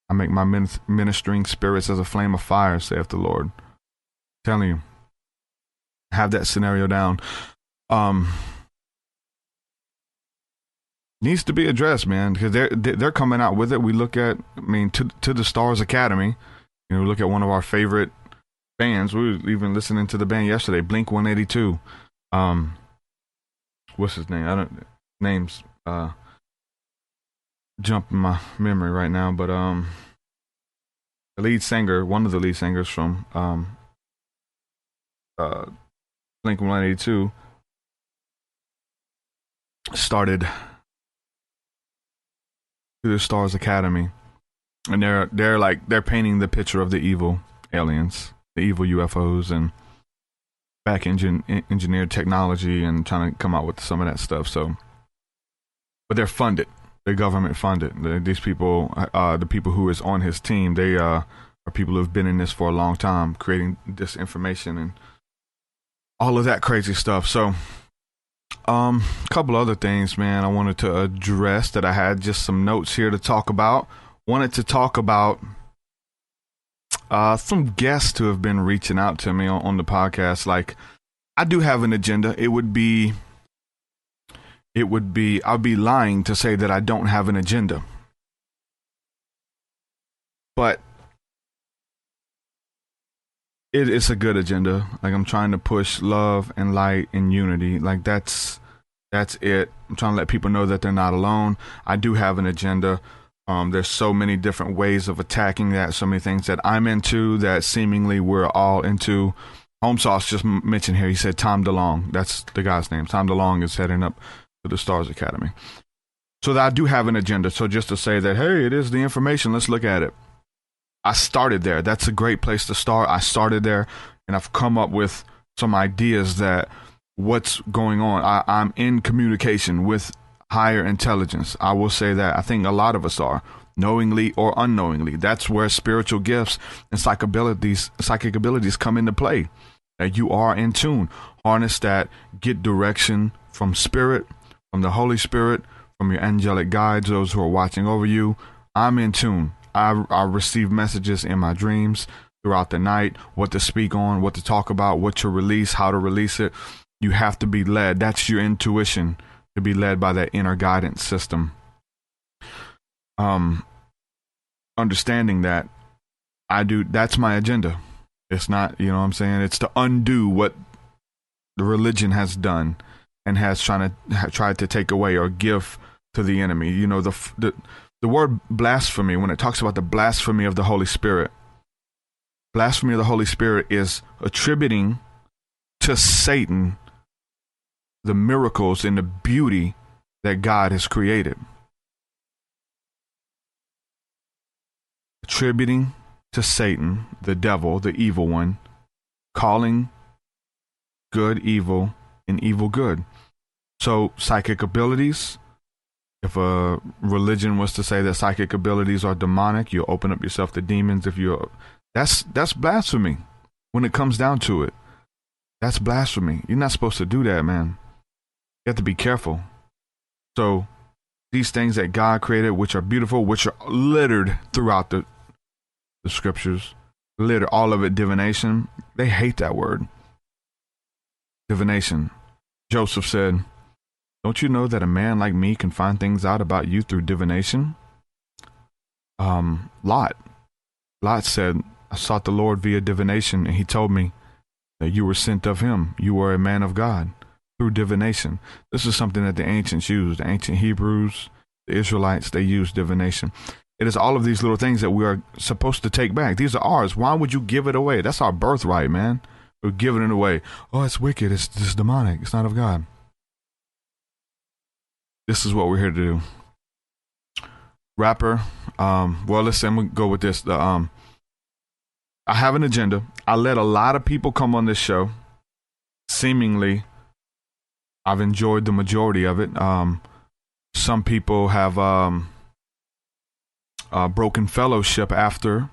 I make my ministering spirits as a flame of fire, saith the Lord. I'm telling you, have that scenario down. Needs to be addressed, man, because they're coming out with it. We look at, to the Stars Academy. We look at one of our favorite bands. We were even listening to the band yesterday, Blink 182. What's his name? Names jump in my memory right now, but the lead singer, one of the lead singers from Blink 182, started through the Stars Academy, and they're painting the picture of the evil aliens, the evil UFOs, and back engineered technology, and trying to come out with some of that stuff. So, but they're funded. They're government funded. These people, the people who is on his team, they are people who have been in this for a long time, creating disinformation and all of that crazy stuff. So, a couple other things, man, I wanted to address that I had just some notes here to talk about. Wanted to talk about some guests who have been reaching out to me on the podcast. Like, I do have an agenda. I'd be lying to say that I don't have an agenda. But it's a good agenda. Like, I'm trying to push love and light and unity. Like, that's it. I'm trying to let people know that they're not alone. I do have an agenda. There's so many different ways of attacking that, so many things that I'm into that seemingly we're all into. Home Sauce just mentioned here, he said Tom DeLonge. That's the guy's name. Tom DeLonge is heading up to the Stars Academy. So that I do have an agenda. So just to say that, hey, it is the information, let's look at it. I started there. That's a great place to start. I started there, and I've come up with some ideas that what's going on. I'm in communication with higher intelligence. I will say that. I think a lot of us are, knowingly or unknowingly. That's where spiritual gifts and psychic abilities come into play. That you are in tune. Harness that. Get direction from spirit, from the Holy Spirit, from your angelic guides, those who are watching over you. I'm in tune. I receive messages in my dreams throughout the night, what to speak on, what to talk about, what to release, how to release it. You have to be led. That's your intuition, to be led by that inner guidance system. Understanding that that's my agenda. It's not, you know what I'm saying? It's to undo what the religion has done and has tried to take away or give to the enemy. You know, the word blasphemy, when it talks about the blasphemy of the Holy Spirit, blasphemy of the Holy Spirit is attributing to Satan the miracles and the beauty that God has created. Attributing to Satan, the devil, the evil one, calling good evil and evil good. So psychic abilities, if a religion was to say that psychic abilities are demonic, you open up yourself to demons. That's blasphemy. When it comes down to it, that's blasphemy. You're not supposed to do that, man. You have to be careful. So these things that God created, which are beautiful, which are littered throughout the scriptures, littered, all of it divination. They hate that word. Divination. Joseph said, "Don't you know that a man like me can find things out about you through divination?" Lot said, "I sought the Lord via divination, and he told me that you were sent of him. You were a man of God." through divination. This is something that the ancients used. The ancient Hebrews, the Israelites, they used divination. It is all of these little things that we are supposed to take back. These are ours. Why would you give it away? That's our birthright, man. We're giving it away. Oh, it's wicked. It's demonic. It's not of God. This is what we're here to do. Rapper. Well, listen, we'll go with this. I have an agenda. I let a lot of people come on this show. Seemingly, I've enjoyed the majority of it. Some people have broken fellowship after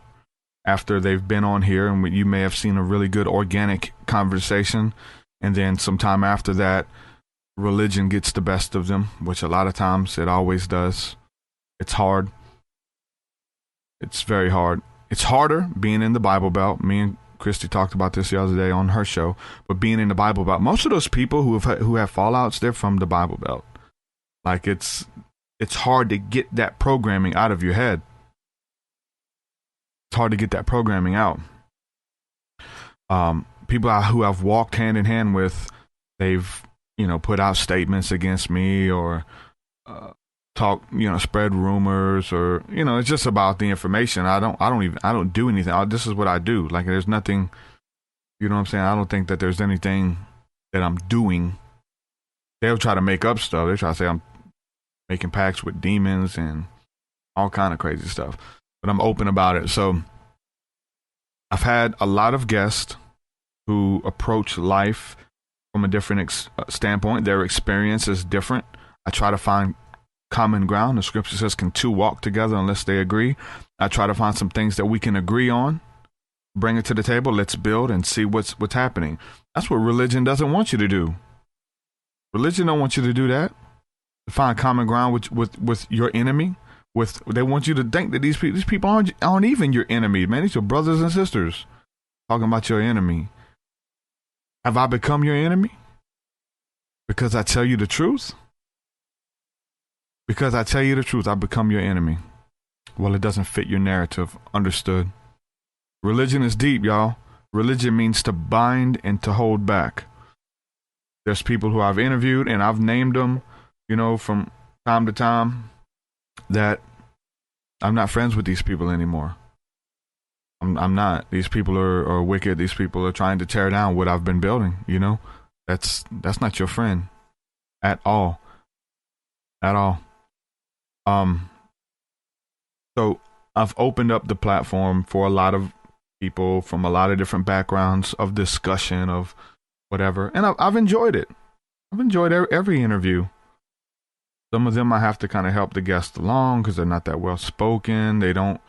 they've been on here, and you may have seen a really good organic conversation, and then sometime after that, religion gets the best of them, which a lot of times it always does. It's hard. It's very hard. It's harder being in the Bible Belt. Me and Christy talked about this the other day on her show, but being in the Bible Belt, most of those people who have fallouts, they're from the Bible Belt. Like it's hard to get that programming out of your head. It's hard to get that programming out. People who I've walked hand in hand with, they've, put out statements against me or spread rumors or, it's just about the information. I don't do anything. This is what I do. Like there's nothing, you know what I'm saying? I don't think that there's anything that I'm doing. They'll try to make up stuff. They try to say I'm making pacts with demons and all kind of crazy stuff. But I'm open about it. So I've had a lot of guests who approach life from a different standpoint. Their experience is different. I try to find common ground. The scripture says, can two walk together unless they agree? I try to find some things that we can agree on, bring it to the table. Let's build and see what's happening. That's what religion doesn't want you to do. Religion don't want you to do that. To find common ground with your enemy. They want you to think that these people aren't even your enemy, man. These are brothers and sisters. Talking about your enemy. Have I become your enemy? Because I tell you the truth? Because I tell you the truth, I become your enemy. Well, it doesn't fit your narrative. Understood. Religion is deep, y'all. Religion means to bind and to hold back. There's people who I've interviewed and I've named them, from time to time, that I'm not friends with these people anymore. I'm not. These people are wicked. These people are trying to tear down what I've been building. That's not your friend at all. At all. So I've opened up the platform for a lot of people from a lot of different backgrounds of discussion of whatever, and I've enjoyed it. I've enjoyed every interview. Some of them I have to kind of help the guests along because they're not that well spoken. They're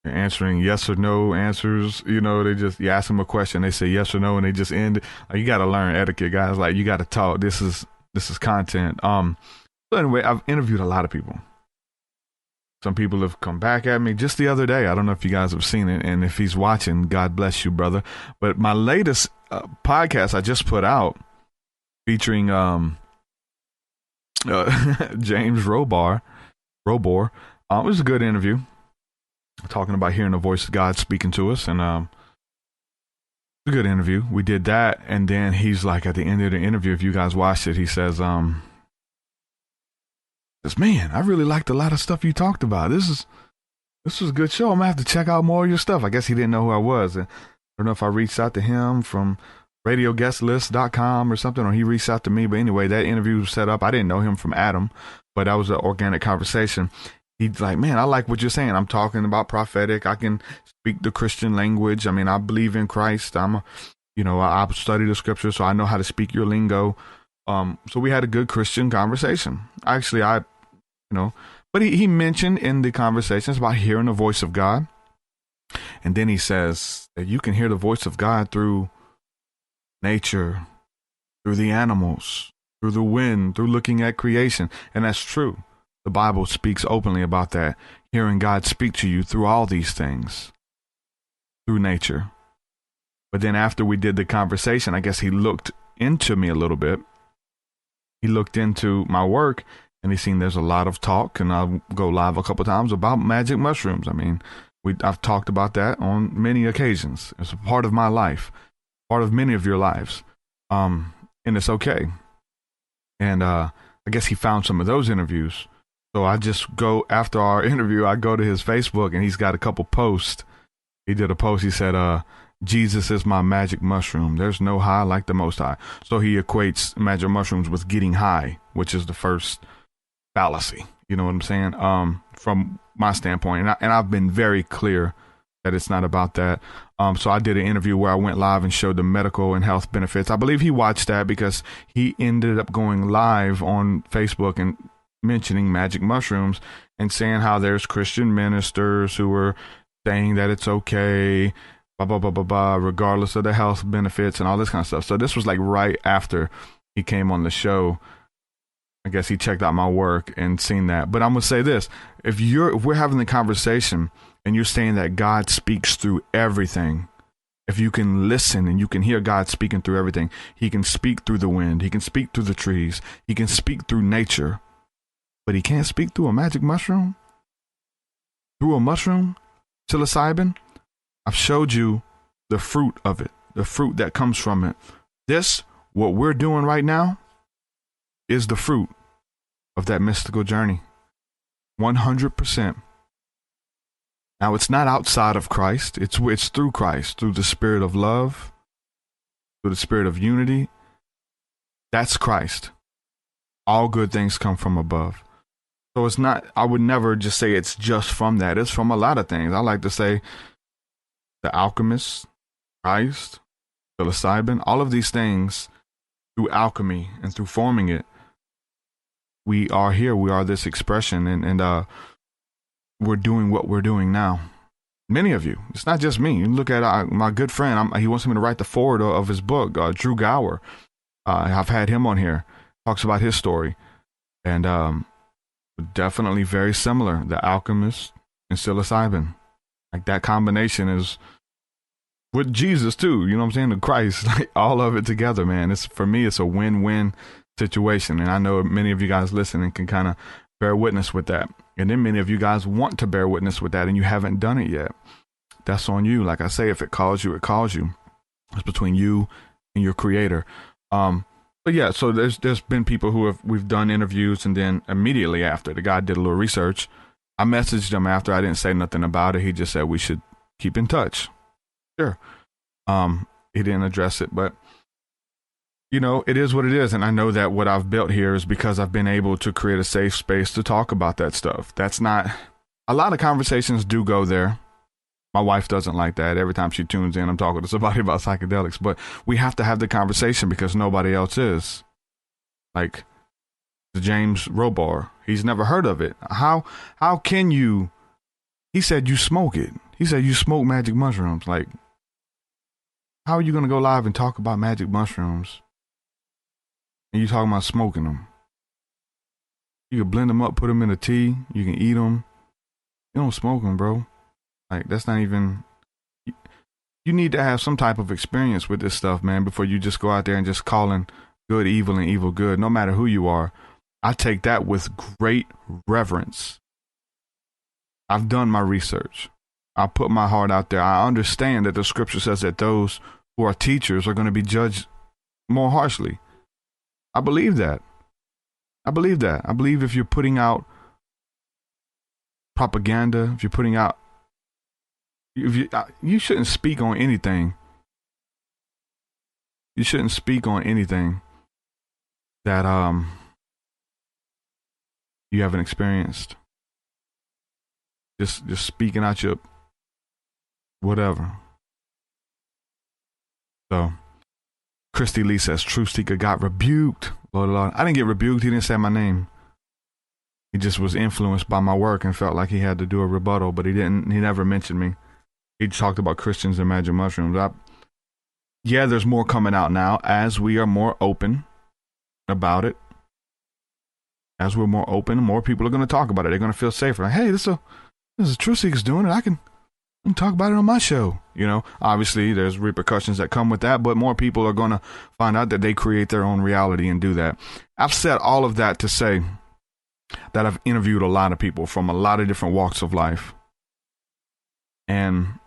answering yes or no answers. They just, you ask them a question, they say yes or no, and they just end. You got to learn etiquette, guys. Like you got to talk. This is content. So anyway, I've interviewed a lot of people. Some people have come back at me just the other day. I don't know if you guys have seen it, and if he's watching, God bless you, brother. But my latest podcast I just put out featuring James Robor. It was a good interview, talking about hearing the voice of God speaking to us, and a good interview. We did that, and then he's like, at the end of the interview, if you guys watched it, he says, man, I really liked a lot of stuff you talked about. This was a good show. I'm gonna have to check out more of your stuff. I guess he didn't know who I was. And I don't know if I reached out to him from radioguestlist.com or something, or he reached out to me. But anyway, that interview was set up. I didn't know him from Adam, but that was an organic conversation. He's like, man, I like what you're saying. I'm talking about prophetic. I can speak the Christian language. I mean, I believe in Christ. I study the scripture, so I know how to speak your lingo. So we had a good Christian conversation. Actually, but he mentioned in the conversations about hearing the voice of God. And then he says that you can hear the voice of God through nature, through the animals, through the wind, through looking at creation. And that's true. The Bible speaks openly about that, hearing God speak to you through all these things, through nature. But then after we did the conversation, I guess he looked into me a little bit. He looked into my work, and he's seen there's a lot of talk, and I'll go live a couple times about magic mushrooms. I mean, I've talked about that on many occasions. It's a part of my life, part of many of your lives. And it's okay. And I guess he found some of those interviews. So I just go, after our interview, I go to his Facebook and he's got a couple posts. He did a post. He said, Jesus is my magic mushroom. There's no high like the Most High. So he equates magic mushrooms with getting high, which is the first fallacy. You know what I'm saying? From my standpoint. And I've been very clear that it's not about that. So I did an interview where I went live and showed the medical and health benefits. I believe he watched that because he ended up going live on Facebook and mentioning magic mushrooms and saying how there's Christian ministers who were saying that it's okay, blah, blah, blah, blah, blah, regardless of the health benefits and all this kind of stuff. So this was like right after he came on the show. I guess he checked out my work and seen that. But I'm going to say this. If we're having the conversation and you're saying that God speaks through everything, if you can listen and you can hear God speaking through everything, he can speak through the wind. He can speak through the trees. He can speak through nature. But he can't speak through a magic mushroom? Through a mushroom? Psilocybin? I've showed you the fruit of it, the fruit that comes from it. This, what we're doing right now, is the fruit of that mystical journey. 100%. Now, it's not outside of Christ. It's through Christ, through the spirit of love, through the spirit of unity. That's Christ. All good things come from above. So it's not, I would never just say it's just from that. It's from a lot of things. I like to say the alchemist, Christ, psilocybin, all of these things through alchemy and through forming it. We are here. We are this expression, and we're doing what we're doing now. Many of you. It's not just me. You look at my good friend. He wants me to write the foreword of his book, Drew Gower. I've had him on here. Talks about his story. And definitely very similar. The alchemist and psilocybin. Like that combination is with Jesus too. You know what I'm saying? The Christ. Like all of it together, man. For me, it's a win-win situation. And I know many of you guys listening can kind of bear witness with that. And then many of you guys want to bear witness with that and you haven't done it yet. That's on you. Like I say, if it calls you, it calls you. It's between you and your creator. But yeah, so there's been people we've done interviews, and then immediately after, the guy did a little research. I messaged him after. I didn't say nothing about it. He just said we should keep in touch. Sure. He didn't address it, but you know, it is what it is. And I know that what I've built here is because I've been able to create a safe space to talk about that stuff. That's not, a lot of conversations do go there. My wife doesn't like that. Every time she tunes in, I'm talking to somebody about psychedelics, but we have to have the conversation because nobody else is. Like the James Robar, he's never heard of it. How can you, he said you smoke it. He said you smoke magic mushrooms. Like, how are you going to go live and talk about magic mushrooms? And you talking about smoking them. You can blend them up, put them in a tea. You can eat them. You don't smoke them, bro. Like, that's not even... You need to have some type of experience with this stuff, man, before you just go out there and just calling good evil and evil good, no matter who you are. I take that with great reverence. I've done my research. I put my heart out there. I understand that the scripture says that those who are teachers are going to be judged more harshly. I believe that. I believe that. I believe if you're putting out propaganda, if you're putting out, you shouldn't speak on anything. You shouldn't speak on anything that you haven't experienced. Just speaking out your whatever. So Christy Lee says, Truth Seeker got rebuked. Lord, Lord. I didn't get rebuked. He didn't say my name. He just was influenced by my work and felt like he had to do a rebuttal, but he didn't. He never mentioned me. He talked about Christians and magic mushrooms. Yeah, there's more coming out now as we are more open about it. As we're more open, more people are going to talk about it. They're going to feel safer. Like, hey, this is Truth Seekers doing it. I can talk about it on my show. You know, obviously there's repercussions that come with that, but more people are going to find out that they create their own reality and do that. I've said all of that to say that I've interviewed a lot of people from a lot of different walks of life. And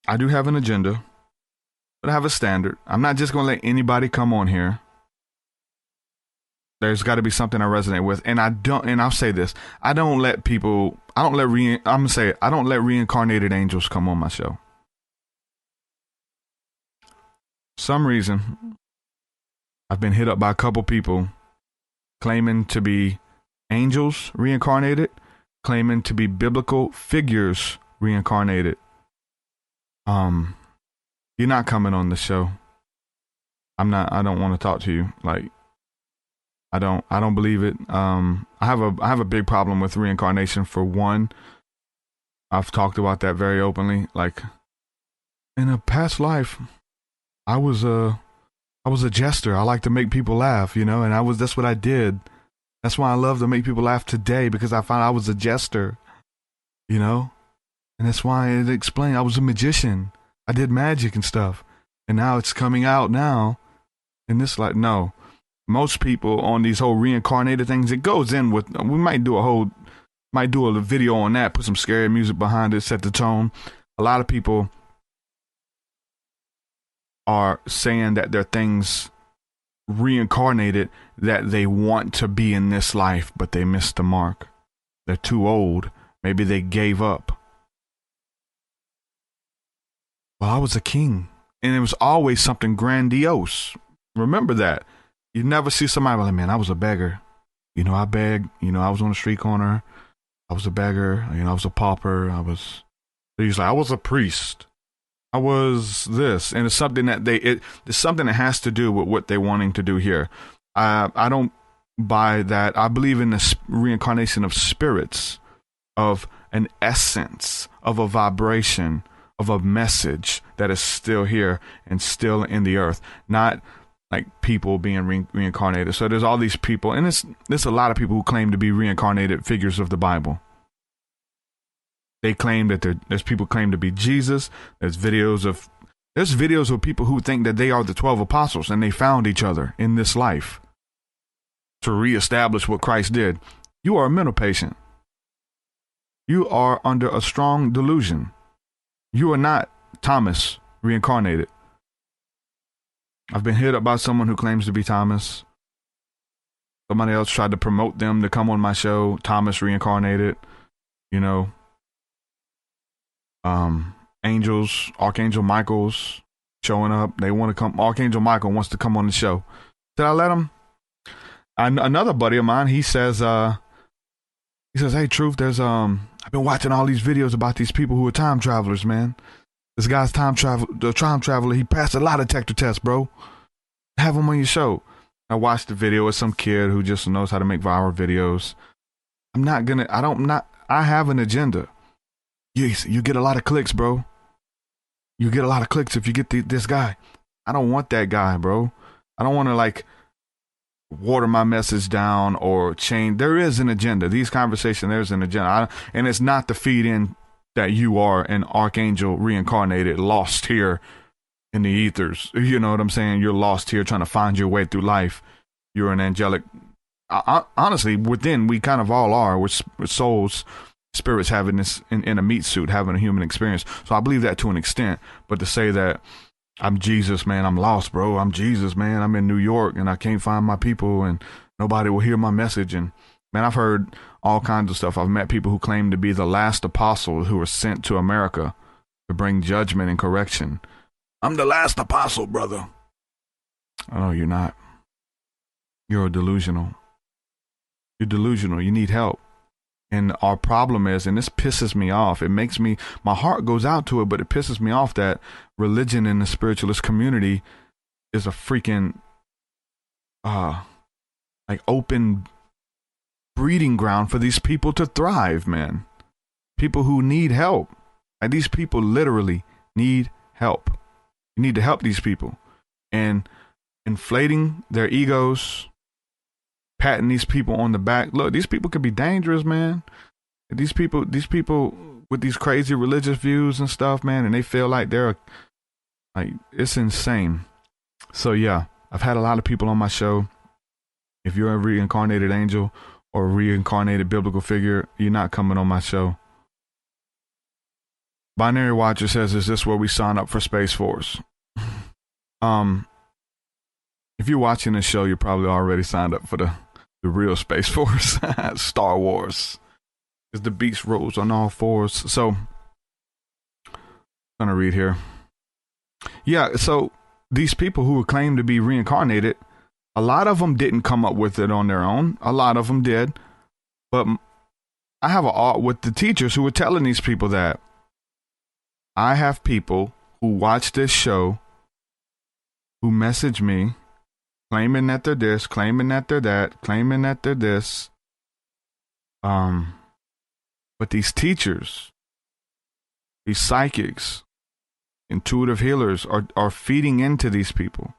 I do have an agenda, but I have a standard. I'm not just going to let anybody come on here There's got to be something I resonate with. And I'll say this. I don't let reincarnated angels come on my show. Some reason, I've been hit up by a couple people claiming to be angels reincarnated, claiming to be biblical figures reincarnated. You're not coming on the show. I don't want to talk to you. Like, I don't believe it. I have a big problem with reincarnation. For one, I've talked about that very openly. Like, in a past life, I was a jester. I like to make people laugh, and that's what I did. That's why I love to make people laugh today, because I found I was a jester, and that's why it explained I was a magician. I did magic and stuff, and now it's coming out now, and this like no. Most people on these whole reincarnated things, it goes in with, we might do a video on that, put some scary music behind it, set the tone. A lot of people are saying that they're things reincarnated that they want to be in this life, but they missed the mark. They're too old. Maybe they gave up. Well, I was a king, and it was always something grandiose. Remember that. You never see somebody like, man, I was a beggar. I begged. I was on the street corner. I was a beggar. I was a pauper. He's like, I was a priest. I was this. And it's something that it's something that has to do with what they're wanting to do here. I don't buy that. I believe in the reincarnation of spirits, of an essence, of a vibration, of a message that is still here and still in the earth, not like people being reincarnated. So there's all these people, and there's a lot of people who claim to be reincarnated figures of the Bible. They claim that there's people claim to be Jesus. There's videos of people who think that they are the 12 apostles, and they found each other in this life to reestablish what Christ did. You are a mental patient. You are under a strong delusion. You are not Thomas reincarnated. I've been hit up by someone who claims to be Thomas. Somebody else tried to promote them to come on my show. Thomas reincarnated, angels, Archangel Michael's showing up. They want to come. Archangel Michael wants to come on the show. Did I let him? Another buddy of mine, he says, hey, Truth, there's, I've been watching all these videos about these people who are time travelers, man. This guy's time traveler, he passed a lie detector test, bro. Have him on your show. I watched the video of some kid who just knows how to make viral videos. I have an agenda. You get a lot of clicks, bro. You get a lot of clicks if you get this guy. I don't want that guy, bro. I don't want to water my message down or change. There is an agenda. These conversations, there's an agenda. And it's not to feed in that you are an archangel reincarnated, lost here in the ethers. You know what I'm saying? You're lost here trying to find your way through life. You're an angelic. Honestly, within, we kind of all are. We're souls, spirits having this in a meat suit, having a human experience. So I believe that to an extent. But to say that I'm Jesus, man, I'm lost, bro. I'm Jesus, man. I'm in New York and I can't find my people and nobody will hear my message. And man, I've heard all kinds of stuff. I've met people who claim to be the last apostle who were sent to America to bring judgment and correction. I'm the last apostle, brother. Oh, you're not. You're delusional. You're delusional. You need help. And our problem is, and this pisses me off, my heart goes out to it, but it pisses me off that religion in the spiritualist community is a freaking, open breeding ground for these people to thrive, man. People who need help. These people literally need help. You need to help these people. And inflating their egos, patting these people on the back. Look, these people could be dangerous, man. These people with these crazy religious views and stuff, man, and they feel like it's insane. So yeah, I've had a lot of people on my show. If you're a reincarnated angel or a reincarnated biblical figure, you're not coming on my show. Binary Watcher says, is this where we sign up for Space Force? If you're watching this show, you're probably already signed up for the real Space Force. Star Wars. Because the beast rose on all fours. So, I'm going to read here. Yeah, so these people who claim to be reincarnated, a lot of them didn't come up with it on their own. A lot of them did. But I have an art with the teachers who were telling these people that. I have people who watch this show who message me claiming that they're this, claiming that they're that, claiming that they're this. But these teachers, these psychics, intuitive healers are feeding into these people,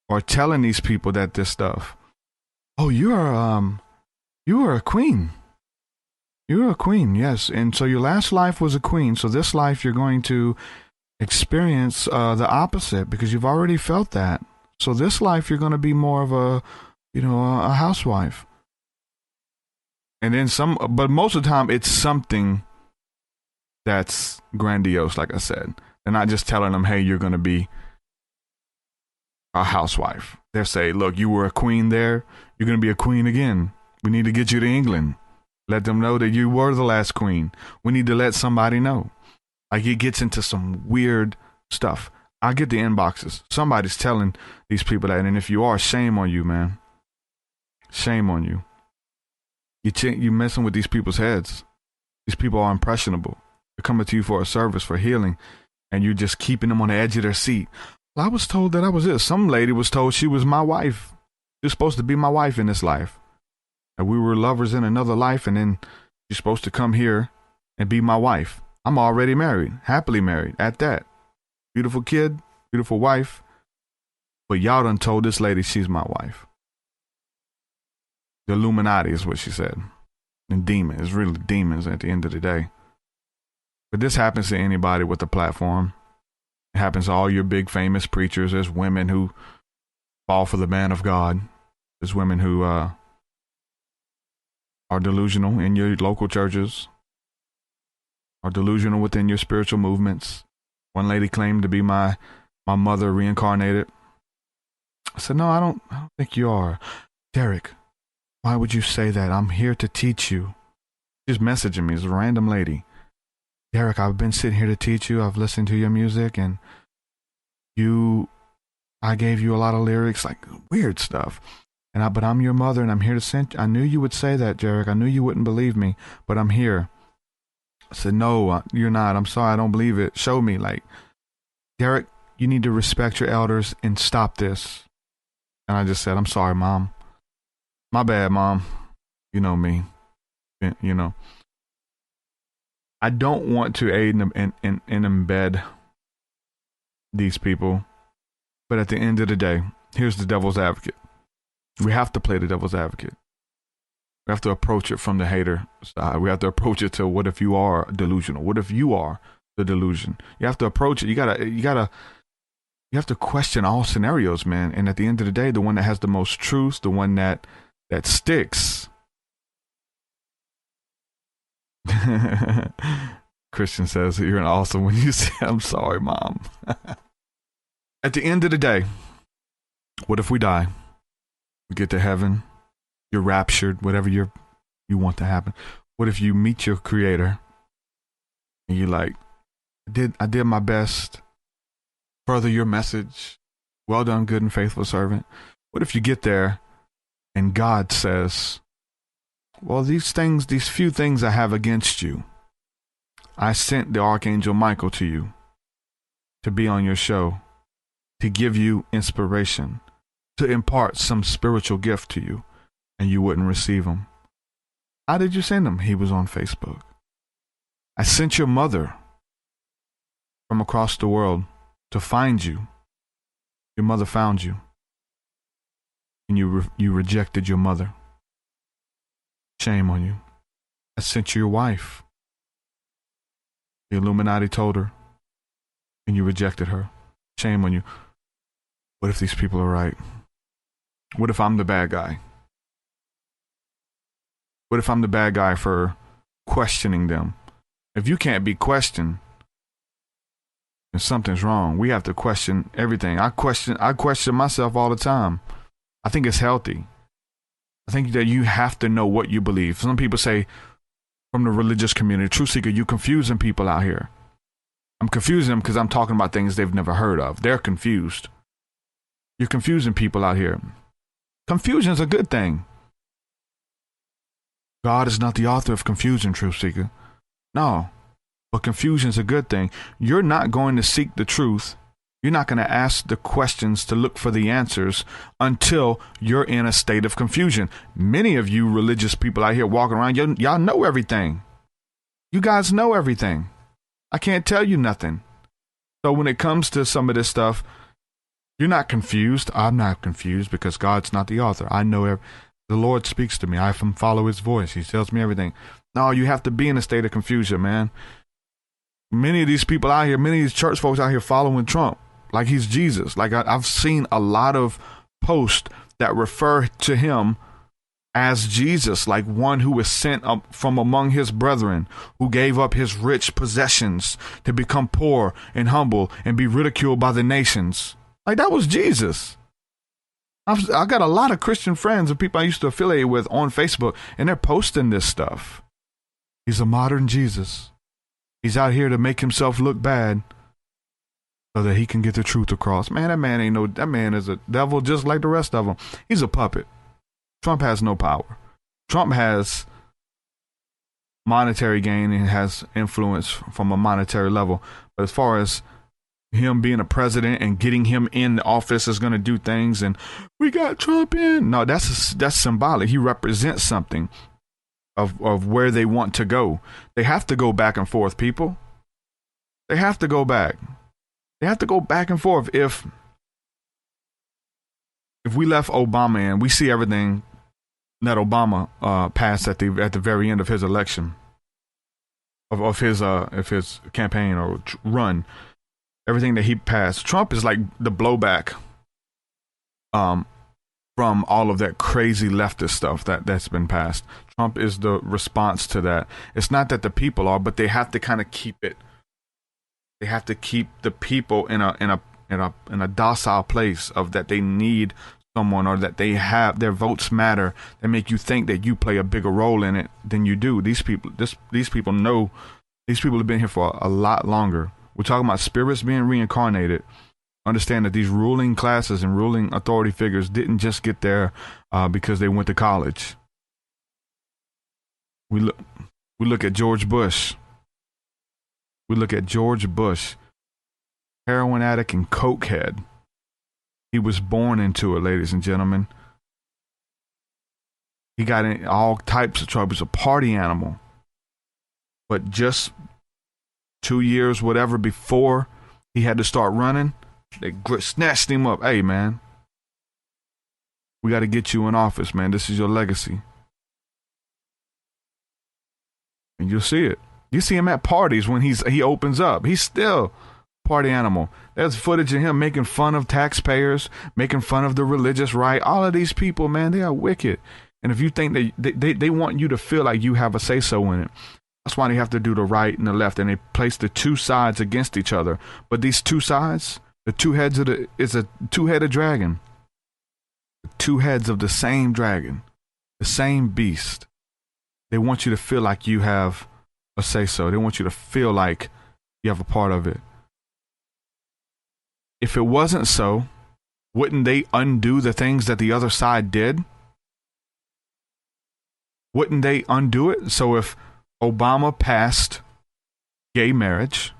or telling these people that this stuff. Oh, you are a queen. You're a queen, yes. And so your last life was a queen. So this life you're going to experience the opposite because you've already felt that. So this life you're going to be more of a housewife. And then but most of the time it's something that's grandiose, like I said. They're not just telling them, hey, you're going to be a housewife. They'll say, look, you were a queen there. You're going to be a queen again. We need to get you to England. Let them know that you were the last queen. We need to let somebody know. Like, it gets into some weird stuff. I get the inboxes. Somebody's telling these people that. And if you are, shame on you, man. Shame on you. You're messing with these people's heads. These people are impressionable. They're coming to you for a service, for healing. And you're just keeping them on the edge of their seat. Well, I was told that I was it. Some lady was told she was my wife. She was supposed to be my wife in this life. And we were lovers in another life, and then she's supposed to come here and be my wife. I'm already married, happily married, at that. Beautiful kid, beautiful wife. But y'all done told this lady she's my wife. The Illuminati is what she said. And demons, it's really demons at the end of the day. But this happens to anybody with a platform. It happens to all your big famous preachers. There's women who fall for the man of God. There's women who are delusional in your local churches, are delusional within your spiritual movements. One lady claimed to be my mother reincarnated. I said, no, I don't think you are. Derek, why would you say that? I'm here to teach you. She's messaging me. It's a random lady. Derek, I've been sitting here to teach you. I've listened to your music, and I gave you a lot of lyrics, like weird stuff. But I'm your mother, and I'm here to send you. I knew you would say that, Derek. I knew you wouldn't believe me, but I'm here. I said, no, you're not. I'm sorry. I don't believe it. Show me. Like, Derek, you need to respect your elders and stop this. And I just said, I'm sorry, Mom. My bad, Mom. You know me. You know. I don't want to aid and embed these people. But at the end of the day, here's the devil's advocate. We have to play the devil's advocate. We have to approach it from the hater side. We have to approach it to, what if you are delusional? What if you are the delusion? You have to approach it. You have to question all scenarios, man. And at the end of the day, the one that has the most truth, the one that sticks. Christian says, you're an awesome when you say, I'm sorry, Mom. At the end of the day, what if we die? We get to heaven, you're raptured, whatever you want to happen. What if you meet your creator and you're like, I did my best, further your message, well done, good and faithful servant. What if you get there and God says, well, these few things I have against you, I sent the Archangel Michael to you to be on your show, to give you inspiration, to impart some spiritual gift to you, and you wouldn't receive him. How did you send him? He was on Facebook. I sent your mother from across the world to find you. Your mother found you, and you rejected your mother. Shame on you. I sent you your wife. The Illuminati told her, and you rejected her. Shame on you. What if these people are right? What if I'm the bad guy? What if I'm the bad guy for questioning them? If you can't be questioned, then something's wrong. We have to question everything. I question myself all the time. I think it's healthy. I think that you have to know what you believe. Some people say from the religious community, Truth Seeker, you confusing people out here. I'm confusing them because I'm talking about things they've never heard of. They're confused. You're confusing people out here. Confusion is a good thing. God is not the author of confusion, Truth Seeker. No, but confusion is a good thing. You're not going to seek the truth. You're not going to ask the questions to look for the answers until you're in a state of confusion. Many of you religious people out here walking around, y'all know everything. You guys know everything. I can't tell you nothing. So when it comes to some of this stuff, you're not confused. I'm not confused because God's not the author. I know the Lord speaks to me. I can follow his voice. He tells me everything. No, you have to be in a state of confusion, man. Many of these people out here, many of these church folks out here following Trump like he's Jesus. Like I've seen a lot of posts that refer to him as Jesus, like one who was sent up from among his brethren, who gave up his rich possessions to become poor and humble and be ridiculed by the nations. Like that was Jesus. I got a lot of Christian friends and people I used to affiliate with on Facebook, and they're posting this stuff. He's a modern Jesus. He's out here to make himself look bad so that he can get the truth across. Man, that man is a devil just like the rest of them. He's a puppet. Trump has no power. Trump has monetary gain and has influence from a monetary level. But as far as him being a president and getting him in the office is going to do things and we got Trump in. No, that's symbolic. He represents something of where they want to go. They have to go back and forth, people. They have to go back. They have to go back and forth. If we left Obama in, we see everything that Obama passed at the very end of his election, of his campaign or run. Everything that he passed. Trump is like the blowback from all of that crazy leftist stuff that's been passed. Trump is the response to that. It's not that the people are, but they have to kind of keep it. They have to keep the people in a docile place of that they need someone or that they have their votes matter. That make you think that you play a bigger role in it than you do. These people know. These people have been here for a lot longer. We're talking about spirits being reincarnated. Understand that these ruling classes and ruling authority figures didn't just get there because they went to college. We look at George Bush. We look at George Bush, heroin addict and cokehead. He was born into it, ladies and gentlemen. He got in all types of trouble. He was a party animal. But just 2 years, whatever, before he had to start running, they snatched him up. Hey, man, we got to get you in office, man. This is your legacy. And you'll see it. You see him at parties when he opens up. He's still party animal. There's footage of him making fun of taxpayers, making fun of the religious right. All of these people, man, they are wicked. And if you think they want you to feel like you have a say-so in it, that's why they have to do the right and the left, and they place the two sides against each other. But these two sides, the two heads is a two-headed dragon. The two heads of the same dragon, the same beast. They want you to feel like you have a say-so. They want you to feel like you have a part of it. If it wasn't so, wouldn't they undo the things that the other side did? Wouldn't they undo it? So if Obama passed gay marriage,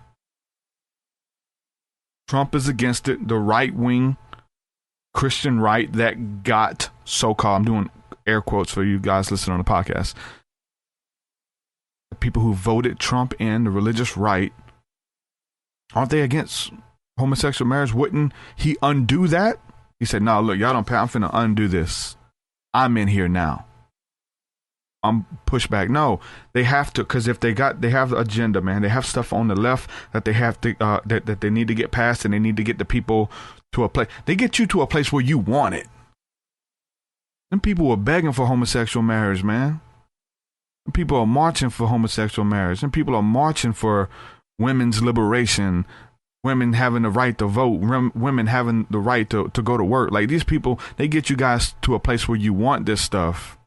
Trump is against it, the right-wing Christian right that got so-called, I'm doing air quotes for you guys listening on the podcast, the people who voted Trump in, the religious right, aren't they against homosexual marriage? Wouldn't he undo that? He said, no, look, y'all don't pay. I'm finna undo this. I'm in here now. I'm pushed back. No, they have to, because if they have the agenda, man, they have stuff on the left that they have to, that they need to get past, and they need to get the people to a place. They get you to a place where you want it. Them people were begging for homosexual marriage, man. People are marching for homosexual marriage, and people are marching for women's liberation, women having the right to vote, women having the right to go to work. Like, these people, they get you guys to a place where you want this stuff.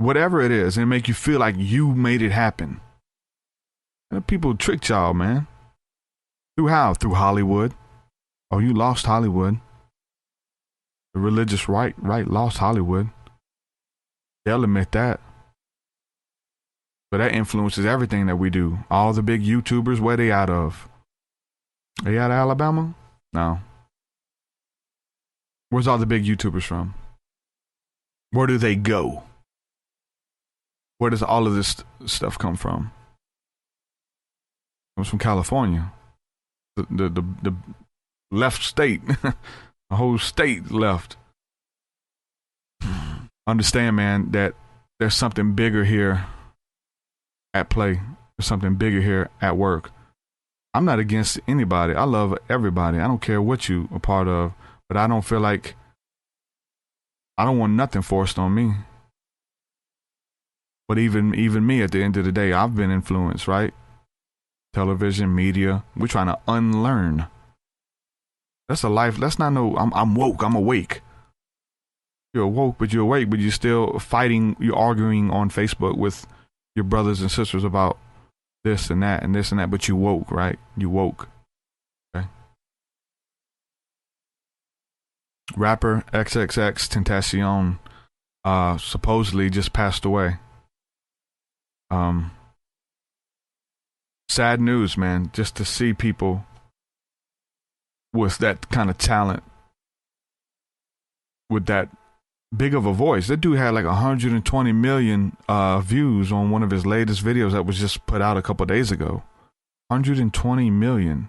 whatever it is, and make you feel like you made it happen. And people tricked y'all, man. Through how? Through Hollywood. Oh, you lost Hollywood. The religious right lost Hollywood. They'll admit that. But that influences everything that we do. All the big YouTubers, where they out of? They out of Alabama? No. Where's all the big YouTubers from? Where do they go? Where does all of this stuff come from? It comes from California. The left state. The whole state left. Understand, man, that there's something bigger here at play. There's something bigger here at work. I'm not against anybody. I love everybody. I don't care what you are part of, but I don't feel like I don't want nothing forced on me. But even me, at the end of the day, I've been influenced, right? Television, media. We're trying to unlearn. That's a life. That's not no, I'm woke, I'm awake. You're woke, but you're awake, but you're still fighting, you're arguing on Facebook with your brothers and sisters about this and that and this and that, but you woke, right? You woke. Okay. Rapper XXX Tentacion supposedly just passed away. Sad news, man, just to see people with that kind of talent, with that big of a voice. That dude had like 120 million views on one of his latest videos that was just put out a couple days ago. 120 million.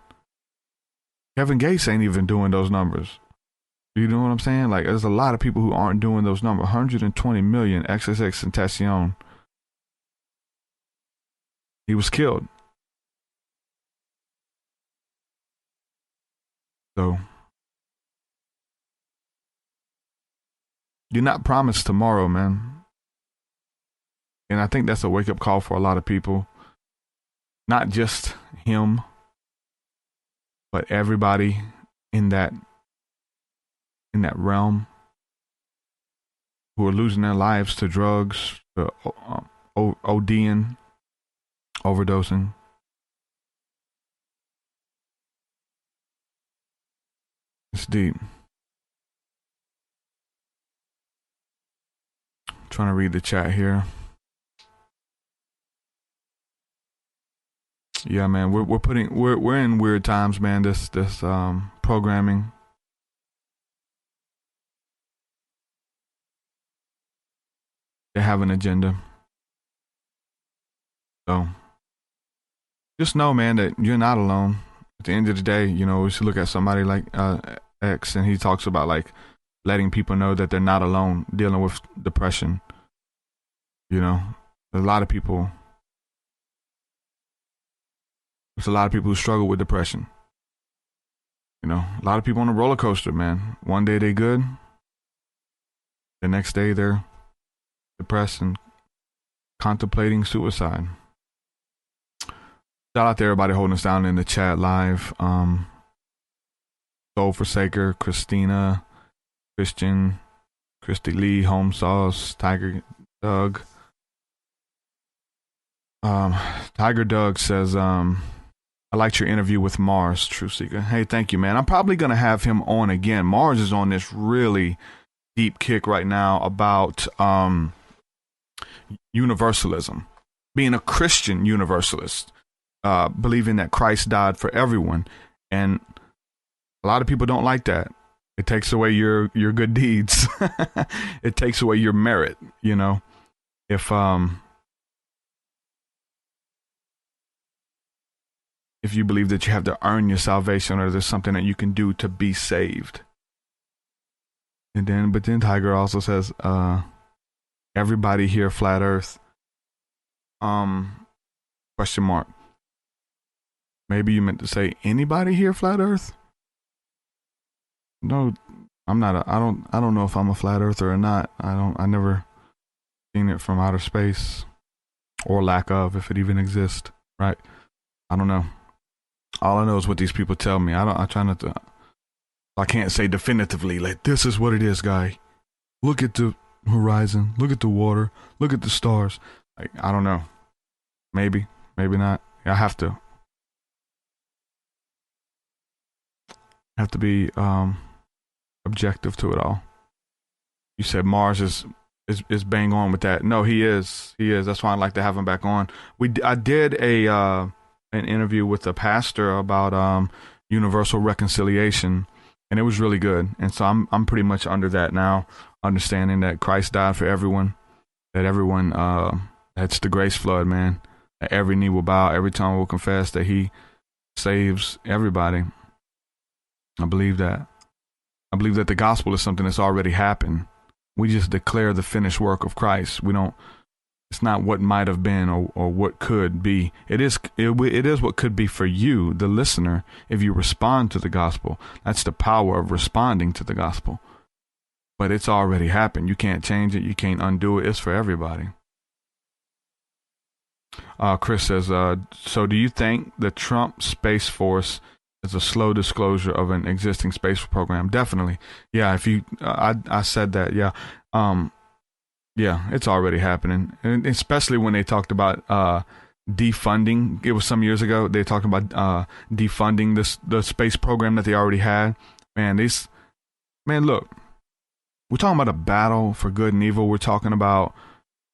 Kevin Gates ain't even doing those numbers. You know what I'm saying? Like, there's a lot of people who aren't doing those numbers. 120 million. XXX Tentacion. He was killed. So you're not promised tomorrow, man. And I think that's a wake-up call for a lot of people. Not just him, but everybody in that realm who are losing their lives to drugs, to ODing, overdosing. It's deep. Trying to read the chat here. Yeah, man, we're in weird times, man. This programming. They have an agenda. So just know, man, that you're not alone. At the end of the day, you know, we should look at somebody like X, and he talks about like letting people know that they're not alone dealing with depression. You know, there's a lot of people who struggle with depression. You know, a lot of people on a roller coaster, man. One day they good, the next day they're depressed and contemplating suicide. Shout out to everybody holding us down in the chat live. Soul Forsaker, Christina, Christian, Christy Lee, Home Sauce, Tiger Doug. Tiger Doug says, I liked your interview with Mars, True Seeker. Hey, thank you, man. I'm probably going to have him on again. Mars is on this really deep kick right now about universalism, being a Christian universalist, believing that Christ died for everyone. And a lot of people don't like that. It takes away your good deeds. It takes away your merit, you know. If you believe that you have to earn your salvation, or there's something that you can do to be saved. But then Tiger also says, everybody here flat earth. Question mark. Maybe you meant to say anybody here flat earth? No, I'm not. I don't know if I'm a flat earther or not. I never seen it from outer space, or lack of, if it even exists. Right? I don't know. All I know is what these people tell me. I try not to. I can't say definitively like this is what it is, guy. Look at the horizon. Look at the water. Look at the stars. Like, I don't know. Maybe not. I have to be objective to it all. You said Mars is bang on with that. No, he is. That's why I'd like to have him back on. I did an interview with a pastor about universal reconciliation, and it was really good. And so I'm pretty much under that now, understanding that Christ died for everyone, that everyone that's the grace flood, man. That every knee will bow, every tongue will confess that he saves everybody. I believe that. I believe that the gospel is something that's already happened. We just declare the finished work of Christ. It's not what might have been or what could be. It is what could be for you, the listener, if you respond to the gospel. That's the power of responding to the gospel. But it's already happened. You can't change it. You can't undo it. It's for everybody. Chris says, so do you think the Trump Space Force is a slow disclosure of an existing space program? Definitely. Yeah, if you, I said that, yeah. Yeah, it's already happening. And especially when they talked about defunding. It was some years ago. They talked about defunding the space program that they already had. Man, look, we're talking about a battle for good and evil. We're talking about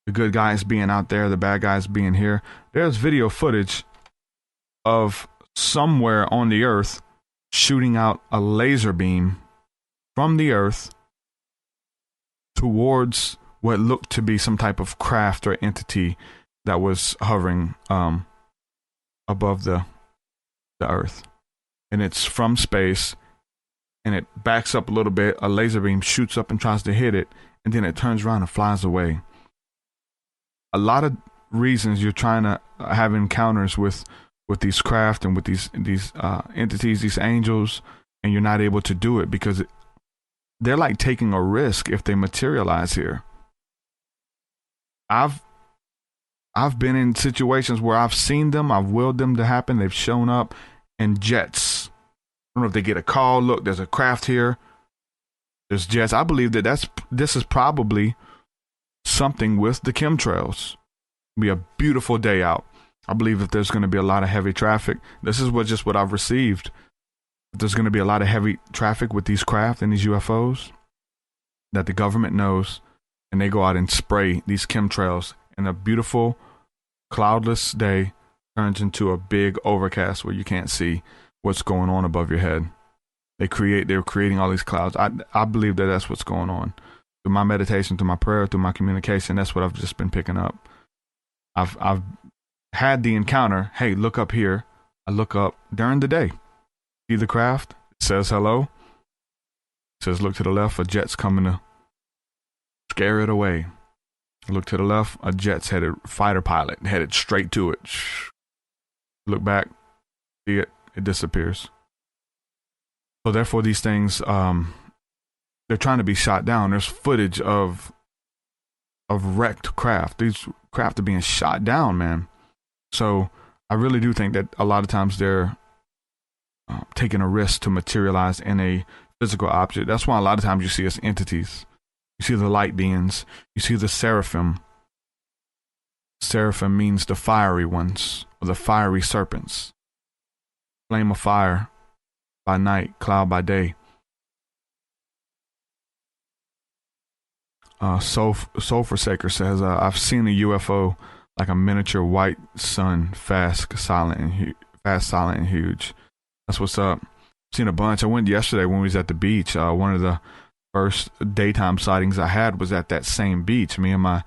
the good guys being out there, the bad guys being here. There's video footage of somewhere on the earth shooting out a laser beam from the earth towards what looked to be some type of craft or entity that was hovering above the earth. And it's from space, and it backs up a little bit. A laser beam shoots up and tries to hit it, and then it turns around and flies away. A lot of reasons you're trying to have encounters with these craft and with these entities, these angels, and you're not able to do it because they're like taking a risk if they materialize here. I've been in situations where I've seen them, I've willed them to happen, they've shown up in jets. I don't know if they get a call, look, there's a craft here, there's jets. I believe that this is probably something with the chemtrails. It'll be a beautiful day out. I believe if there's going to be a lot of heavy traffic, this is what I've received. If there's going to be a lot of heavy traffic with these craft and these UFOs that the government knows, and they go out and spray these chemtrails, and a beautiful cloudless day turns into a big overcast where you can't see what's going on above your head. They're creating all these clouds. I believe that that's what's going on. Through my meditation, through my prayer, through my communication, that's what I've just been picking up. I've had the encounter. Hey, look up here. I look up during the day. See the craft? It says hello. It says look to the left. A jet's coming to scare it away. I look to the left. A jet's headed, fighter pilot headed straight to it. Look back. See it. It disappears. So therefore, these things, they're trying to be shot down. There's footage of wrecked craft. These craft are being shot down, man. So I really do think that a lot of times they're taking a risk to materialize in a physical object. That's why a lot of times you see as entities. You see the light beings. You see the seraphim. Seraphim means the fiery ones, or the fiery serpents. Flame of fire by night, cloud by day. Soul Forsaker says, I've seen a UFO like a miniature white sun, fast, silent, and huge. That's what's up. Seen a bunch. I went yesterday when we was at the beach. One of the first daytime sightings I had was at that same beach. Me and my,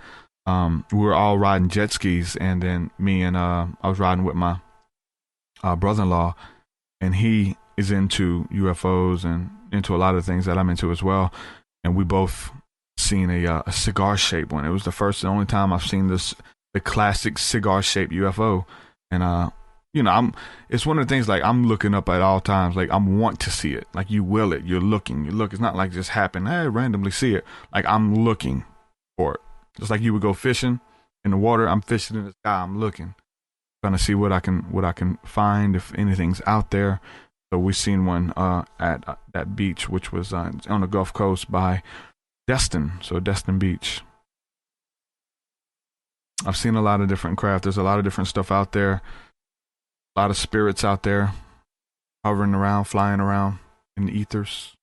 we were all riding jet skis, and then I was riding with my brother-in-law, and he is into UFOs and into a lot of things that I'm into as well. And we both seen a cigar-shaped one. It was the first and only time I've seen the classic cigar-shaped UFO. And it's one of the things, like, I'm looking up at all times. Like, I want to see it. Like, you will it. You're looking. You look. It's not like just happen. Hey, randomly see it. Like, I'm looking for it. Just like you would go fishing in the water. I'm fishing in the sky. I'm looking, trying to see what I can find, if anything's out there. So we seen one at that beach, which was on the Gulf Coast by Destin. So Destin Beach. I've seen a lot of different craft. There's a lot of different stuff out there. A lot of spirits out there hovering around, flying around in the ethers.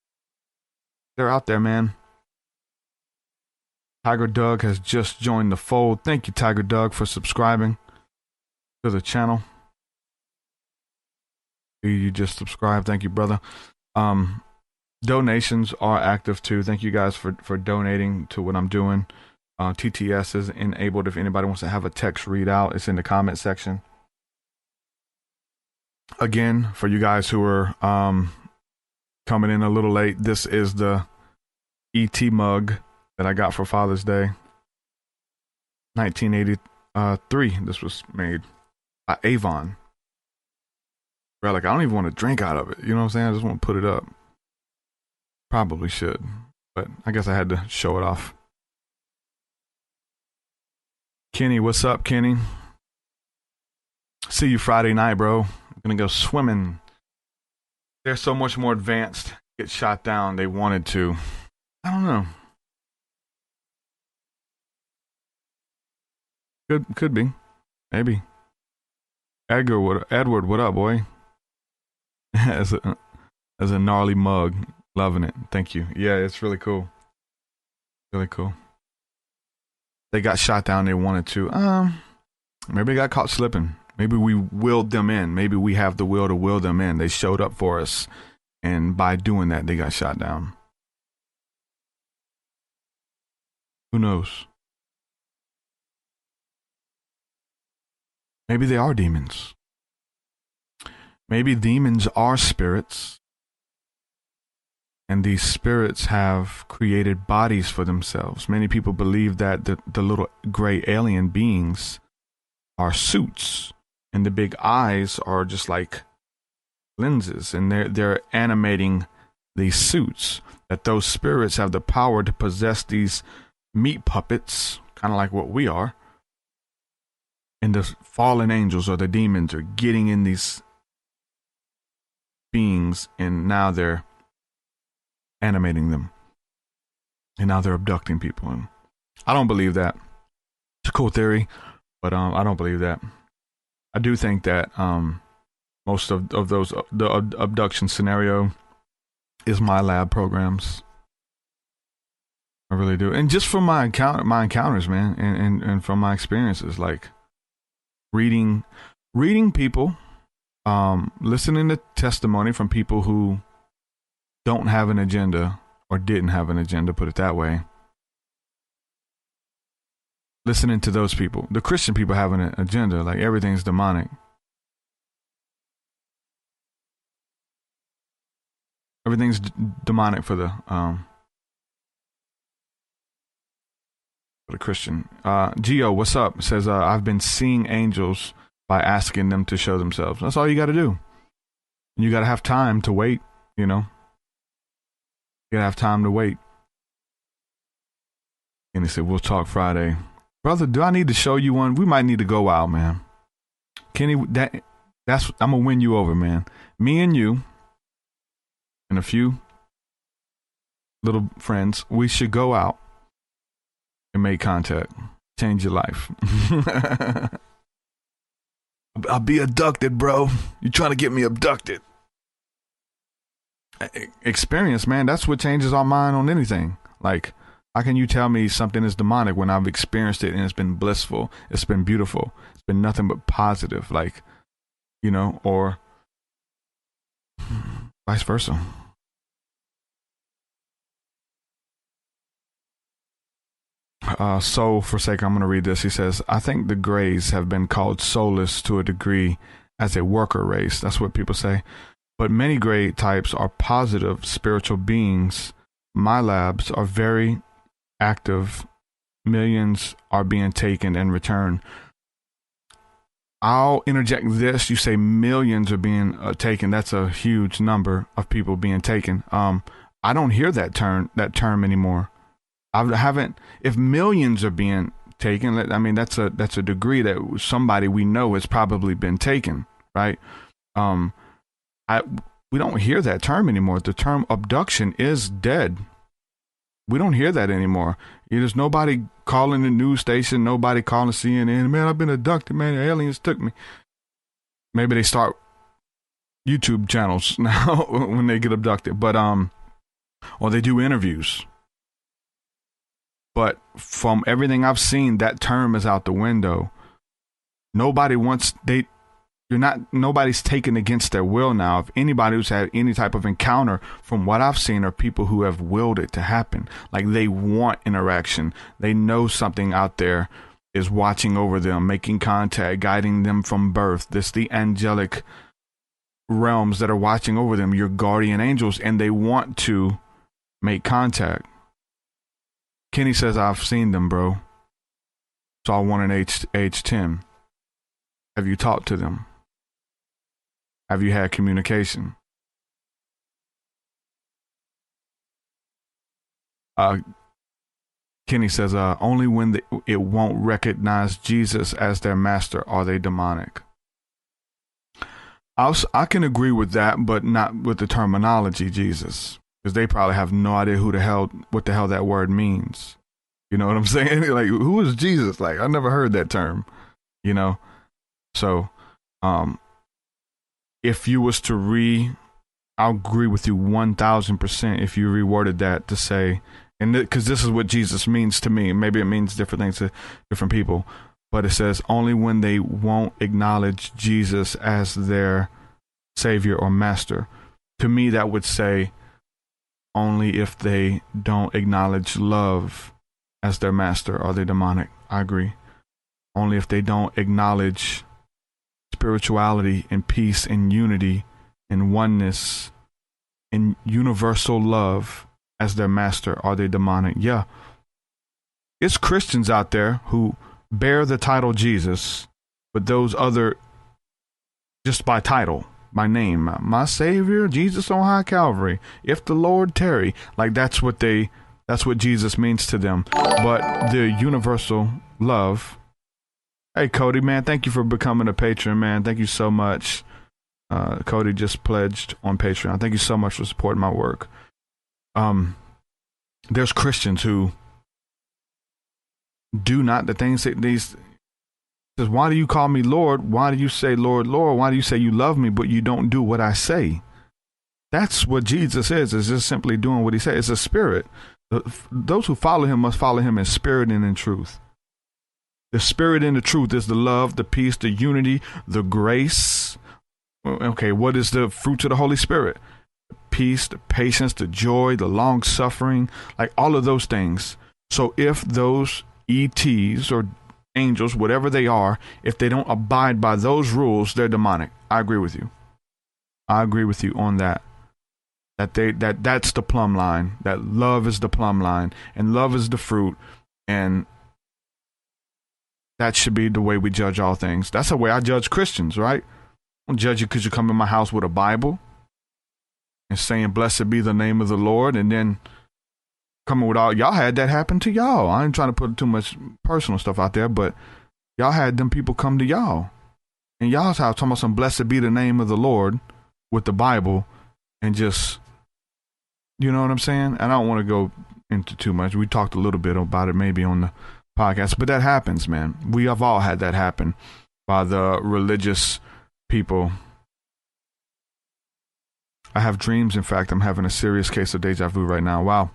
They're out there, man. Tiger Doug has just joined the fold. Thank you, Tiger Doug, for subscribing to the channel. You just subscribed. Thank you, brother. Donations are active too. Thank you guys for donating to what I'm doing. TTS is enabled. If anybody wants to have a text readout, it's in the comment section. Again, for you guys who are coming in a little late, this is the E.T. mug that I got for Father's Day. 1983. This was made by Avon. Bro, like, I don't even want to drink out of it. You know what I'm saying? I just want to put it up. Probably should, but I guess I had to show it off. Kenny, what's up, Kenny? See you Friday night, bro. I'm gonna go swimming. They're so much more advanced. Get shot down. They wanted to. I don't know. Could be. Maybe. Edward, what up, boy? as a gnarly mug. Loving it. Thank you. Yeah, it's really cool. Really cool. They got shot down. They wanted to. Maybe they got caught slipping. Maybe we willed them in. Maybe we have the will to will them in. They showed up for us. And by doing that, they got shot down. Who knows? Maybe they are demons. Maybe demons are spirits. And these spirits have created bodies for themselves. Many people believe that the little gray alien beings are suits. And the big eyes are just like lenses. And they're animating these suits. That those spirits have the power to possess these meat puppets. Kind of like what we are. And the fallen angels or the demons are getting in these beings. And now they're animating them, and now they're abducting people. And I don't believe that. It's a cool theory, but I don't believe that. I do think that most of those the abduction scenario is my lab programs. I really do, and just from my encounters, man, and from my experiences, like reading people, listening to testimony from people who don't have an agenda or didn't have an agenda, put it that way. Listening to those people. The Christian people have an agenda, like everything's demonic. Everything's demonic for the Christian. Gio, what's up? Says I've been seeing angels by asking them to show themselves. That's all you got to do. You got to have time to wait, you know. You gotta have time to wait. And he said, we'll talk Friday. Brother, do I need to show you one? We might need to go out, man. Kenny, that's I'm gonna win you over, man. Me and you and a few little friends, we should go out and make contact. Change your life. I'll be abducted, bro. You're trying to get me abducted. Experience, man, that's what changes our mind on anything. Like, how can you tell me something is demonic when I've experienced it and it's been blissful, it's been beautiful, it's been nothing but positive, like, you know, or vice versa. Soul Forsaker, I'm going to read this. He says, I think the Greys have been called soulless to a degree as a worker race. That's what people say. But many Grey types are positive spiritual beings. My labs are very active. Millions are being taken and returned. I'll interject this. You say millions are being taken. That's a huge number of people being taken. I don't hear that term anymore. I haven't. If millions are being taken, I mean that's a degree that somebody we know has probably been taken, right? We don't hear that term anymore. The term abduction is dead. We don't hear that anymore. There's nobody calling the news station, nobody calling CNN. Man, I've been abducted, man. The aliens took me. Maybe they start YouTube channels now when they get abducted, but or they do interviews. But from everything I've seen, that term is out the window. Nobody's taken against their will now. If anybody who's had any type of encounter, from what I've seen, are people who have willed it to happen. Like, they want interaction. They know something out there is watching over them, making contact, guiding them from birth. This the angelic realms that are watching over them, your guardian angels, and they want to make contact. Kenny says, I've seen them, bro. Saw one in age 10. Have you talked to them? Have you had communication? Kenny says, only when it won't recognize Jesus as their master are they demonic. I can agree with that, but not with the terminology Jesus. Because they probably have no idea what the hell that word means. You know what I'm saying? Like, who is Jesus? Like, I never heard that term, you know? So, if you was to I'll agree with you 1,000% if you reworded that to say, and because this is what Jesus means to me. Maybe it means different things to different people, but it says only when they won't acknowledge Jesus as their savior or master. To me, that would say, only if they don't acknowledge love as their master are they demonic. I agree. Only if they don't acknowledge spirituality and peace and unity and oneness and universal love as their master are they demonic. Yeah. It's Christians out there who bear the title Jesus, but those other, just by title, by name, my Savior, Jesus on high Calvary, if the Lord tarry, like that's what Jesus means to them. But the universal love. Hey, Cody, man, thank you for becoming a patron, man. Thank you so much. Cody just pledged on Patreon. Thank you so much for supporting my work. There's Christians who do not the things that these. Says, why do you call me Lord? Why do you say Lord, Lord? Why do you say you love me, but you don't do what I say? That's what Jesus is just simply doing what he says. It's a spirit. Those who follow him must follow him in spirit and in truth. The spirit and the truth is the love, the peace, the unity, the grace. Okay, what is the fruits of the Holy Spirit? Peace, the patience, the joy, the long suffering, like all of those things. So if those ETs or angels, whatever they are, if they don't abide by those rules, they're demonic. I agree with you. I agree with you on that. That's the plumb line. That love is the plumb line, and love is the fruit, and that should be the way we judge all things. That's the way I judge Christians, right? I don't judge you because you come in my house with a Bible and saying, blessed be the name of the Lord, and then coming with all, y'all had that happen to y'all. I ain't trying to put too much personal stuff out there, but y'all had them people come to y'all in y'all's house talking about some blessed be the name of the Lord with the Bible, and just, you know what I'm saying? And I don't want to go into too much. We talked a little bit about it maybe on the podcast, but that happens, man. We have all had that happen by the religious people. I have dreams. In fact, I'm having a serious case of deja vu right now. Wow.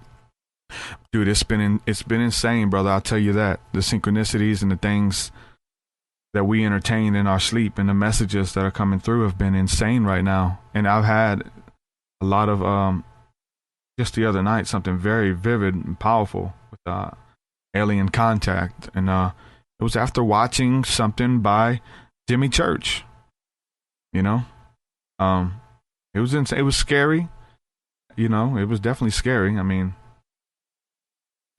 Dude, it's been insane, brother. I'll tell you that. The synchronicities and the things that we entertain in our sleep and the messages that are coming through have been insane right now. And I've had a lot of, just the other night, something very vivid and powerful with alien contact. And it was after watching something by Jimmy Church. You know? It was insane. It was scary. You know, it was definitely scary. I mean,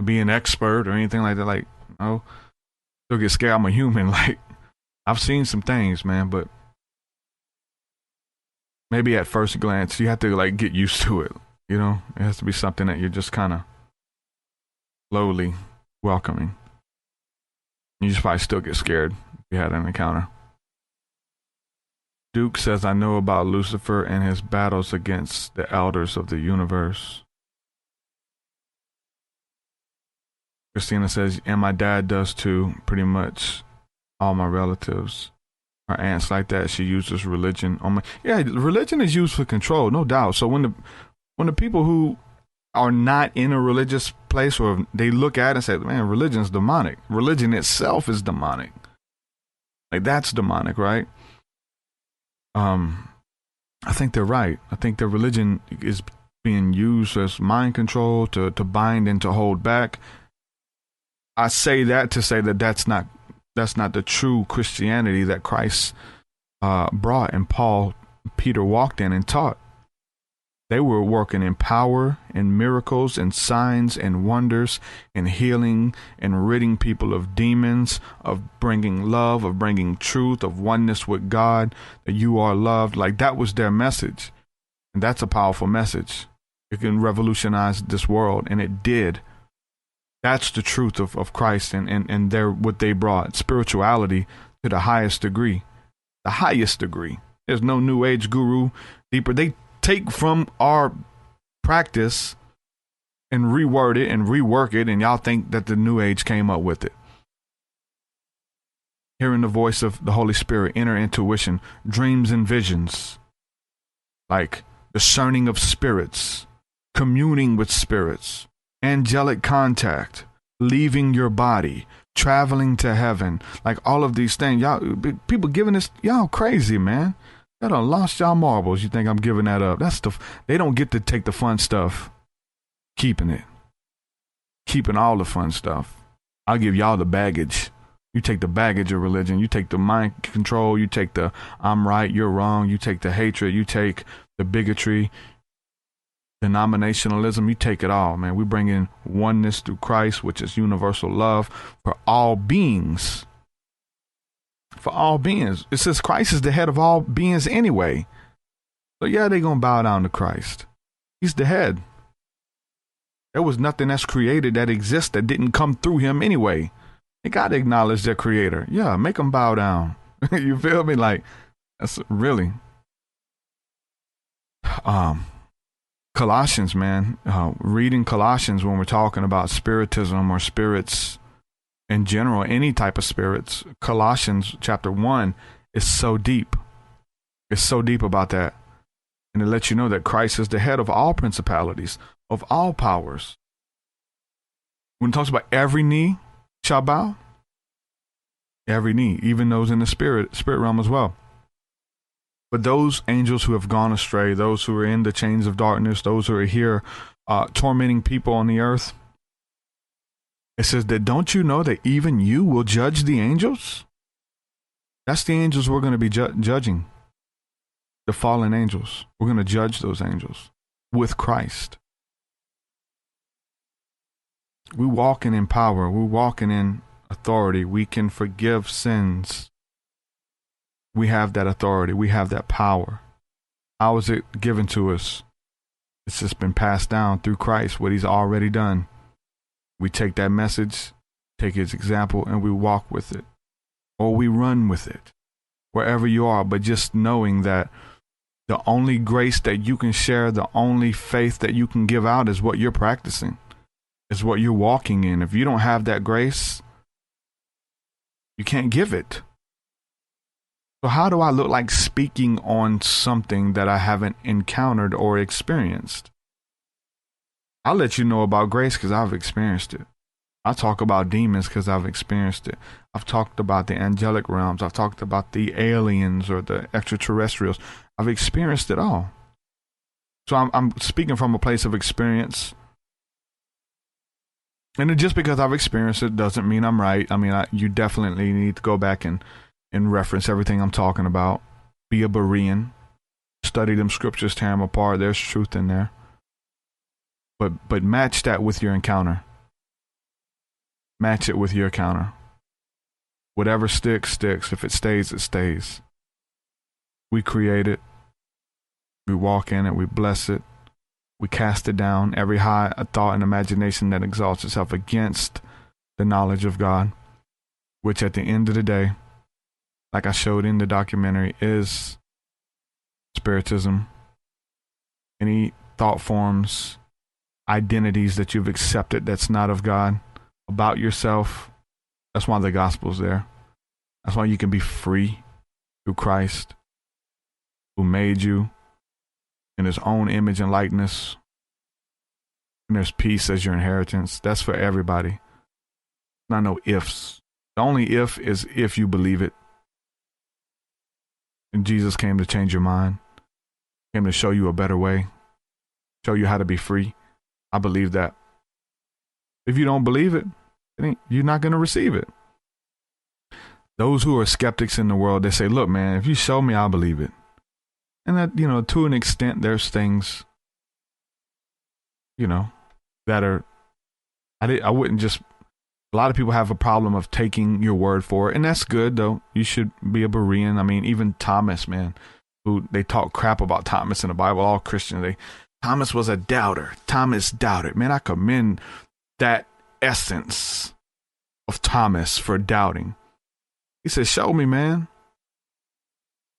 be an expert or anything like that, like, you know, still get scared. I'm a human. Like, I've seen some things, man, but maybe at first glance you have to like get used to it. You know, it has to be something that you're just kind of slowly welcoming. You just probably still get scared if you had an encounter. Duke says, I know about Lucifer and his battles against the elders of the universe. Christina says, and my dad does too. Pretty much all my relatives are aunts like that. She uses religion on my. Yeah, religion is used for control, no doubt. So when the people who are not in a religious place, or they look at it and say, man, religion's demonic. Religion itself is demonic. Like, that's demonic, right? I think they're right. I think that religion is being used as mind control to bind and to hold back. I say that to say that that's not the true Christianity that Christ brought and Peter walked in and taught. They were working in power and miracles and signs and wonders and healing and ridding people of demons, of bringing love, of bringing truth, of oneness with God, that you are loved. Like, that was their message. And that's a powerful message. It can revolutionize this world, and it did. That's the truth of Christ and what they brought. Spirituality to the highest degree. The highest degree. There's no new age guru deeper. They take from our practice and reword it and rework it, and y'all think that the new age came up with it. Hearing the voice of the Holy Spirit, inner intuition, dreams and visions, like discerning of spirits, communing with spirits, angelic contact, leaving your body, traveling to heaven, like all of these things. Y'all, people giving this, y'all crazy, man. I done lost y'all marbles. You think I'm giving that up? That's they don't get to take the fun stuff. Keeping all the fun stuff. I'll give y'all the baggage. You take the baggage of religion. You take the mind control. You take the I'm right, you're wrong. You take the hatred. You take the bigotry, denominationalism. You take it all, man. We bring in oneness through Christ, which is universal love for all beings. For all beings. It says Christ is the head of all beings anyway. So yeah, they're going to bow down to Christ. He's the head. There was nothing that's created that exists that didn't come through him anyway. They got to acknowledge their creator. Yeah, make them bow down. You feel me? Like, that's really. Colossians, man. Reading Colossians when we're talking about spiritism or spirits in general, any type of spirits, Colossians chapter 1 is so deep. It's so deep about that. And it lets you know that Christ is the head of all principalities, of all powers. When it talks about every knee shall bow, every knee, even those in the spirit realm as well. But those angels who have gone astray, those who are in the chains of darkness, those who are here tormenting people on the earth, it says that don't you know that even you will judge the angels? That's the angels we're going to be judging. The fallen angels. We're going to judge those angels with Christ. We're walking in power. We're walking in authority. We can forgive sins. We have that authority. We have that power. How is it given to us? It's just been passed down through Christ, what he's already done. We take that message, take his example, and we walk with it. Or we run with it, wherever you are. But just knowing that the only grace that you can share, the only faith that you can give out is what you're practicing, is what you're walking in. If you don't have that grace, you can't give it. So how do I look like speaking on something that I haven't encountered or experienced? I'll let you know about grace because I've experienced it. I talk about demons because I've experienced it. I've talked about the angelic realms. I've talked about the aliens or the extraterrestrials. I've experienced it all. So I'm speaking from a place of experience. And just because I've experienced it doesn't mean I'm right. I mean, you definitely need to go back and reference everything I'm talking about. Be a Berean. Study them scriptures, tear them apart. There's truth in there. But match that with your encounter. Match it with your encounter. Whatever sticks, sticks. If it stays, it stays. We create it. We walk in it. We bless it. We cast it down. Every high thought and imagination that exalts itself against the knowledge of God, which at the end of the day, like I showed in the documentary, is spiritism. Any thought forms, identities that you've accepted that's not of God, about yourself, that's why the gospel's there. That's why you can be free through Christ, who made you in his own image and likeness. And there's peace as your inheritance. That's for everybody. Not no ifs. The only if is if you believe it. And Jesus came to change your mind. Came to show you a better way. Show you how to be free. I believe that. If you don't believe it, you're not going to receive it. Those who are skeptics in the world, they say, look, man, if you show me, I'll believe it. And that, to an extent, there's things, that are, I wouldn't just, a lot of people have a problem of taking your word for it. And that's good, though. You should be a Berean. I mean, even Thomas, man, who they talk crap about Thomas in the Bible, all Christians, Thomas was a doubter. Thomas doubted. Man, I commend that essence of Thomas for doubting. He said, show me, man.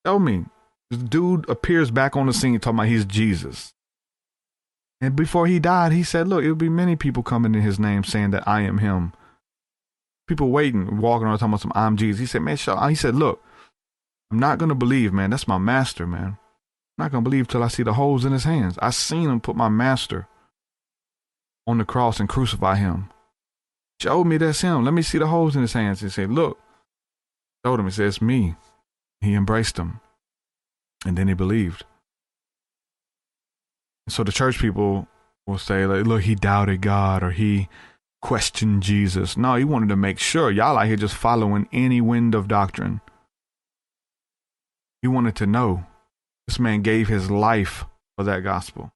Show me. This dude appears back on the scene talking about he's Jesus. And before he died, he said, look, it'll be many people coming in his name saying that I am him. People waiting, walking around talking about I'm Jesus. He said, man, he said, look, I'm not going to believe, man. That's my master, man. I'm not going to believe till I see the holes in his hands. I seen him put my master on the cross and crucify him. Show me that's him. Let me see the holes in his hands. He said, look. Told him, he said, it's me. He embraced him. And then he believed. So the church people will say, like, look, he doubted God or he questioned Jesus. No, he wanted to make sure y'all out here just following any wind of doctrine. He wanted to know. This man gave his life for that gospel.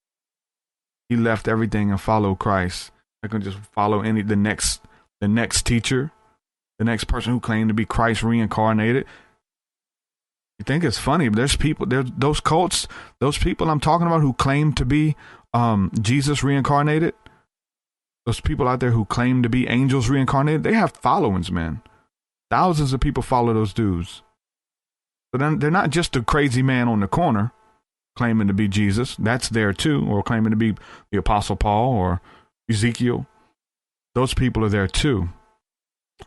He left everything and followed Christ. They can just follow the next teacher, the next person who claimed to be Christ reincarnated. You think it's funny, but there's those cults, those people I'm talking about who claim to be Jesus reincarnated. Those people out there who claim to be angels reincarnated, they have followings, man. Thousands of people follow those dudes. But then they're not just a crazy man on the corner claiming to be Jesus. That's there too, or claiming to be the Apostle Paul or Ezekiel. Those people are there too.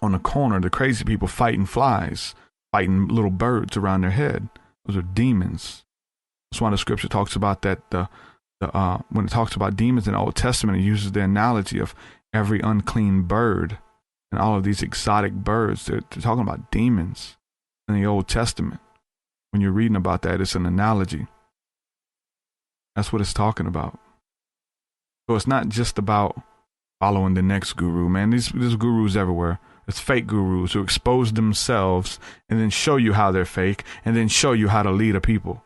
On the corner, the crazy people fighting flies, fighting little birds around their head. Those are demons. That's why the scripture talks about that. When it talks about demons in the Old Testament, it uses the analogy of every unclean bird and all of these exotic birds. They're talking about demons in the Old Testament. When you're reading about that, it's an analogy. That's what it's talking about. So it's not just about following the next guru, man. There's gurus everywhere. It's fake gurus who expose themselves and then show you how they're fake and then show you how to lead a people.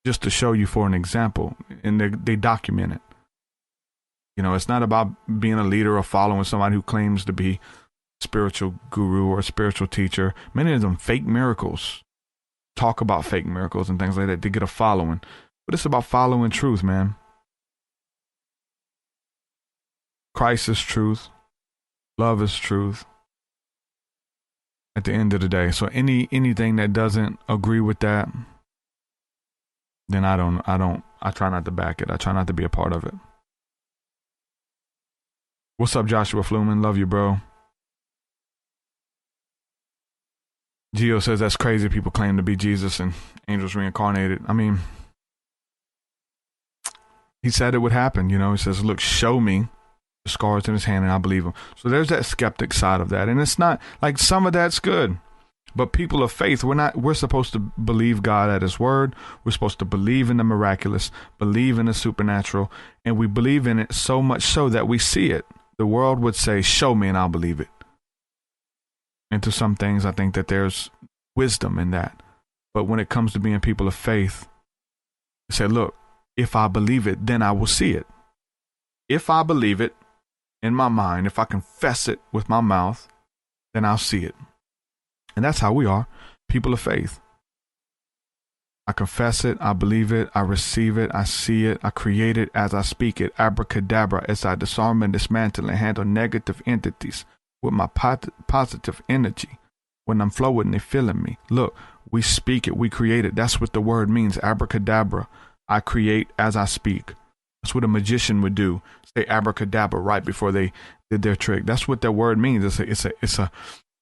Just to show you for an example. And they document it. It's not about being a leader or following somebody who claims to be a spiritual guru or a spiritual teacher. Many of them fake miracles. Talk about fake miracles and things like that to get a following. But it's about following truth, man. Christ is truth. Love is truth. At the end of the day. So anything that doesn't agree with that, then I try not to back it. I try not to be a part of it. What's up, Joshua Fluman? Love you, bro. Gio says that's crazy. People claim to be Jesus and angels reincarnated. I mean, he said it would happen. He says, look, show me the scars in his hand and I believe him. So there's that skeptic side of that. And it's not like some of that's good. But people of faith, we're supposed to believe God at his word. We're supposed to believe in the miraculous, believe in the supernatural, and we believe in it so much so that we see it. The world would say, show me and I'll believe it. And to some things, I think that there's wisdom in that. But when it comes to being people of faith, say, look, if I believe it, then I will see it. If I believe it in my mind, if I confess it with my mouth, then I'll see it. And that's how we are, people of faith. I confess it, I believe it, I receive it, I see it, I create it as I speak it. Abracadabra, as I disarm and dismantle and handle negative entities with my positive energy. When I'm flowing, they're feeling me. Look, we speak it, we create it. That's what the word means, abracadabra. I create as I speak. That's what a magician would do. say abracadabra right before they did their trick. That's what that word means. It's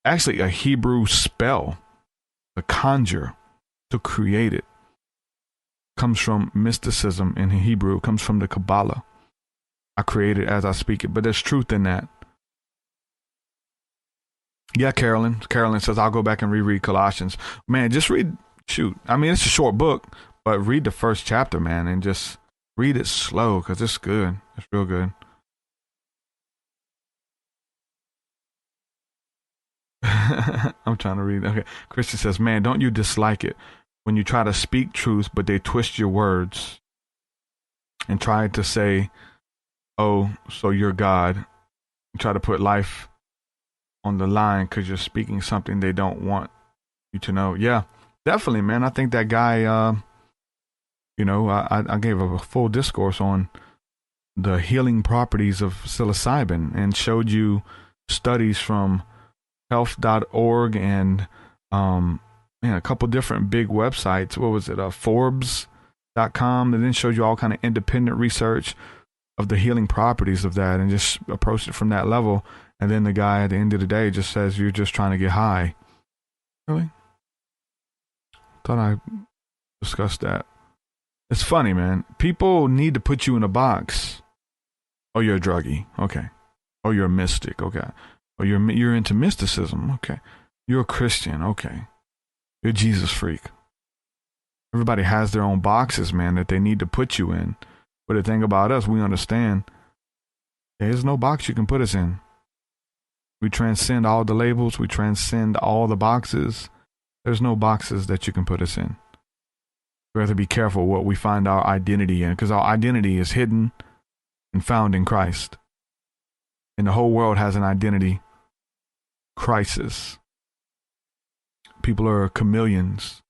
actually a Hebrew spell, to conjure, to create it. Comes from mysticism in Hebrew. It comes from the Kabbalah. I create it as I speak it, but there's truth in that. Yeah, Carolyn. Carolyn says, I'll go back and reread Colossians. Man, just read, I mean, it's a short book, but read the first chapter, man, and just read it slow because it's good. It's real good. I'm trying to read. Okay. Christian says, man, don't you dislike it when you try to speak truth, but they twist your words and try to say, oh, so you're God. You try to put life on the line because you're speaking something they don't want you to know. Yeah, definitely, man. I think that guy, I gave a full discourse on the healing properties of psilocybin and showed you studies from health.org and a couple different big websites. What was it? Forbes.com. And then showed you all kind of independent research of the healing properties of that and just approached it from that level. And then the guy at the end of the day just says, you're just trying to get high. Really? Thought I discussed that. It's funny, man. People need to put you in a box. Oh, you're a druggie. Okay. Oh, you're a mystic. Okay. Oh, you're into mysticism. Okay. You're a Christian. Okay. You're a Jesus freak. Everybody has their own boxes, man, that they need to put you in. But the thing about us, we understand there's no box you can put us in. We transcend all the labels. We transcend all the boxes. There's no boxes that you can put us in. We have to be careful what we find our identity in, because our identity is hidden and found in Christ. And the whole world has an identity crisis. People are chameleons.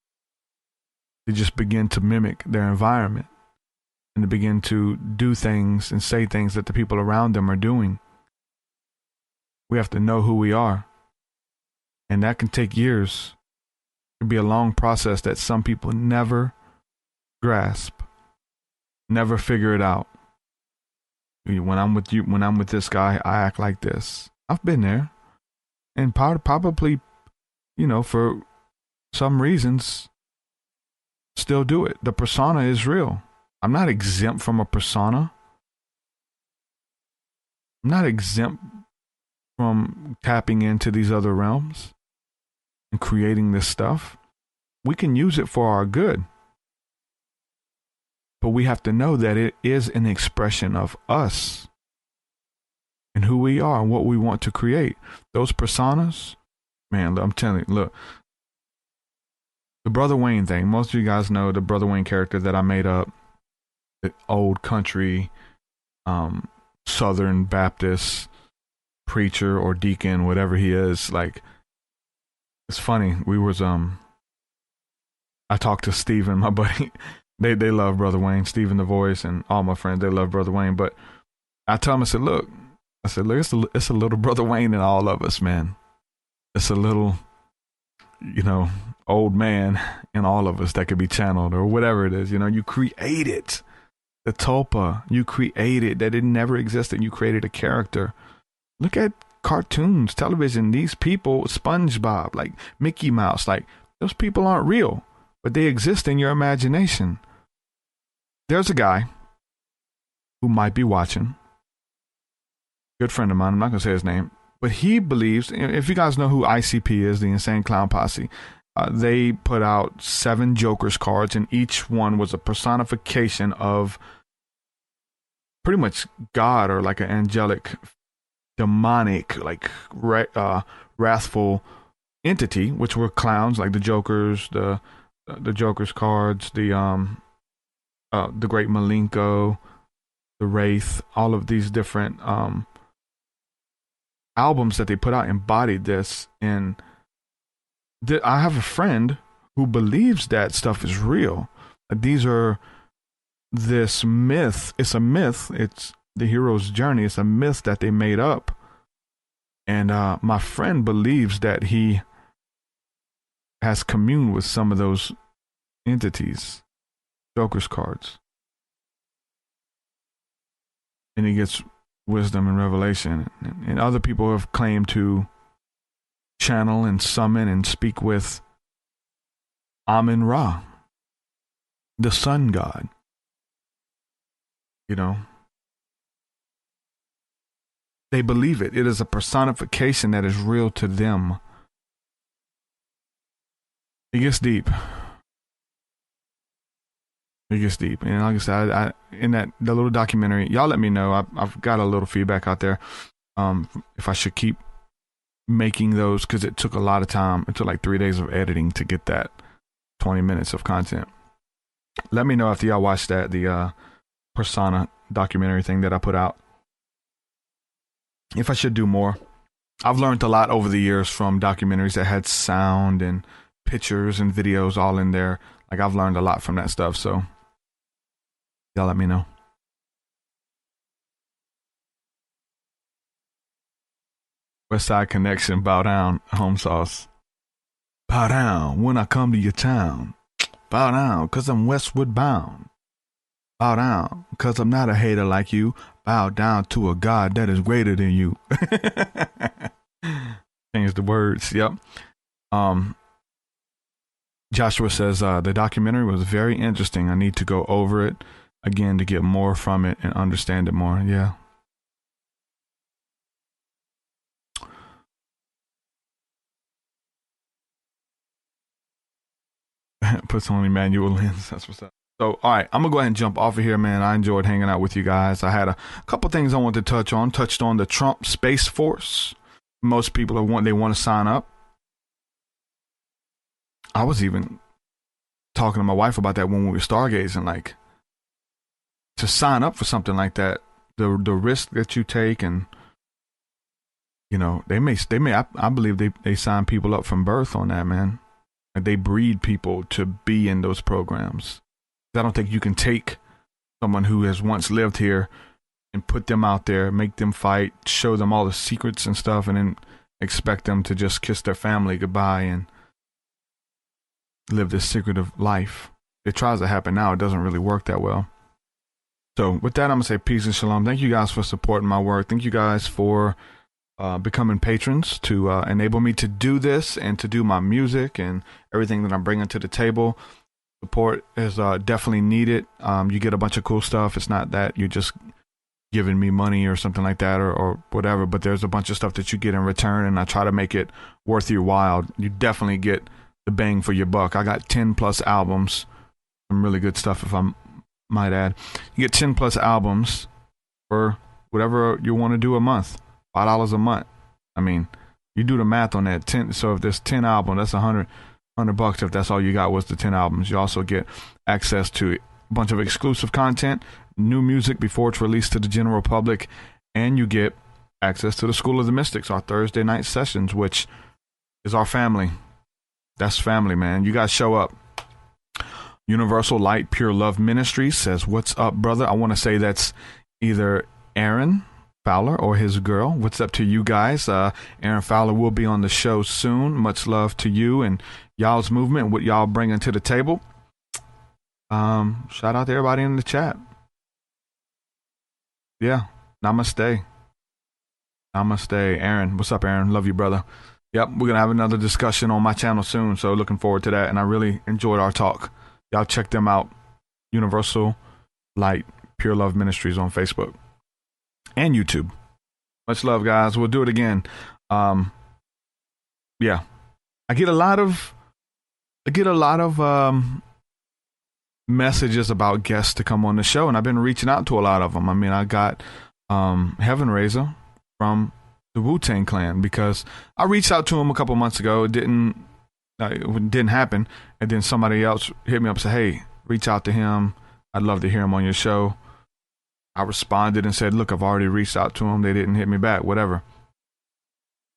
They just begin to mimic their environment and to begin to do things and say things that the people around them are doing. We have to know who we are. And that can take years. It can be a long process that some people never grasp, never figure it out. When I'm with you, when I'm with this guy, I act like this. I've been there. And probably, for some reasons, still do it. The persona is real. I'm not exempt from a persona. I'm not exempt from tapping into these other realms and creating this stuff. We can use it for our good. But we have to know that it is an expression of us and who we are and what we want to create. Those personas, man, I'm telling you, look, the Brother Wayne thing, most of you guys know the Brother Wayne character that I made up, the old country, Southern Baptist preacher or deacon, whatever he is. Like, it's funny. I talked to Steven, my buddy. They love Brother Wayne, Steven the Voice, and all my friends, they love Brother Wayne. But I tell him, I said, look, it's a little Brother Wayne in all of us, man. It's a little, old man in all of us that could be channeled or whatever it is. You create it. The tulpa, you created that it never existed. You created a character. Look at cartoons, television. These people, SpongeBob, like Mickey Mouse, like those people aren't real, but they exist in your imagination. There's a guy who might be watching. Good friend of mine. I'm not going to say his name, but he believes, if you guys know who ICP is, the Insane Clown Posse, they put out 7 Joker's cards, and each one was a personification of pretty much God or like an angelic, demonic, like wrathful entity, which were clowns, like the Jokers, the Joker's cards, the Great Malenko, the Wraith, all of these different albums that they put out embodied this. And I have a friend who believes that stuff is real. These are this myth. It's a myth. It's the hero's journey. It's a myth that they made up. And my friend believes that he has communed with some of those entities, Joker's cards. and he gets wisdom and revelation. And other people have claimed to channel and summon and speak with Amun-Ra, the sun god. You know, they believe it. It is a personification that is real to them. It gets deep. It gets deep. And like I said, I in the little documentary, y'all let me know. I've got a little feedback out there. If I should keep making those, because it took a lot of time. It took like 3 days of editing to get that 20 minutes of content. Let me know after y'all watch that, the persona documentary thing that I put out, if I should do more. I've learned a lot over the years from documentaries that had sound and pictures and videos all in there. Like, I've learned a lot from that stuff, so y'all let me know. West Side Connection, bow down, home sauce. Bow down when I come to your town. Bow down, cause I'm westward bound. Bow down, cause I'm not a hater like you. Bow down to a God that is greater than you. Change the words, yep. Joshua says, the documentary was very interesting. I need to go over it again to get more from it and understand it more. Yeah. Puts on Emmanuel lens. That's what's up. So, all right, I'm going to go ahead and jump off of here, man. I enjoyed hanging out with you guys. I had a couple things I wanted to touch on. Touched on the Trump Space Force. Most people want to sign up. I was even talking to my wife about that when we were stargazing, like, to sign up for something like that, the risk that you take, and you know, they may I believe they sign people up from birth on that, man. Like, they breed people to be in those programs. I don't think you can take someone who has once lived here and put them out there, make them fight, show them all the secrets and stuff, and then expect them to just kiss their family goodbye and live this secretive life. It tries to happen now. It doesn't really work that well. So with that, I'm going to say peace and shalom. Thank you guys for supporting my work. Thank you guys for becoming patrons to enable me to do this and to do my music and everything that I'm bringing to the table. Support is definitely needed. You get a bunch of cool stuff. It's not that you're just giving me money or something like that or whatever, but there's a bunch of stuff that you get in return, and I try to make it worth your while. You definitely get the bang for your buck. I got 10 plus albums, some really good stuff, if I might add. You get 10 plus albums for whatever you want to do a month, $5 a month. I mean, you do the math on that. 10. So if there's 10 albums, that's $100 if that's all you got was the 10 albums. You also get access to a bunch of exclusive content, new music before it's released to the general public, and you get access to the School of the Mystics, our Thursday night sessions, which is our family. That's family, man. You guys show up. Universal Light Pure Love Ministries says, what's up, brother? I want to say that's either Aaron Fowler or his girl. What's up to you guys? Aaron Fowler will be on the show soon. Much love to you and y'all's movement and what y'all bringing to the table. Shout out to everybody in the chat. Yeah. Namaste. Aaron. What's up, Aaron? Love you, brother. Yep. We're going to have another discussion on my channel soon. So looking forward to that. And I really enjoyed our talk. Y'all check them out. Universal Light Pure Love Ministries on Facebook and YouTube. Much love, guys. We'll do it again. Yeah. I get a lot of messages about guests to come on the show, and I've been reaching out to a lot of them. I mean, I got Heaven Raiser from the Wu-Tang Clan, because I reached out to him a couple months ago. It didn't happen, and then somebody else hit me up and said, hey, reach out to him. I'd love to hear him on your show. I responded and said, look, I've already reached out to him. They didn't hit me back, whatever.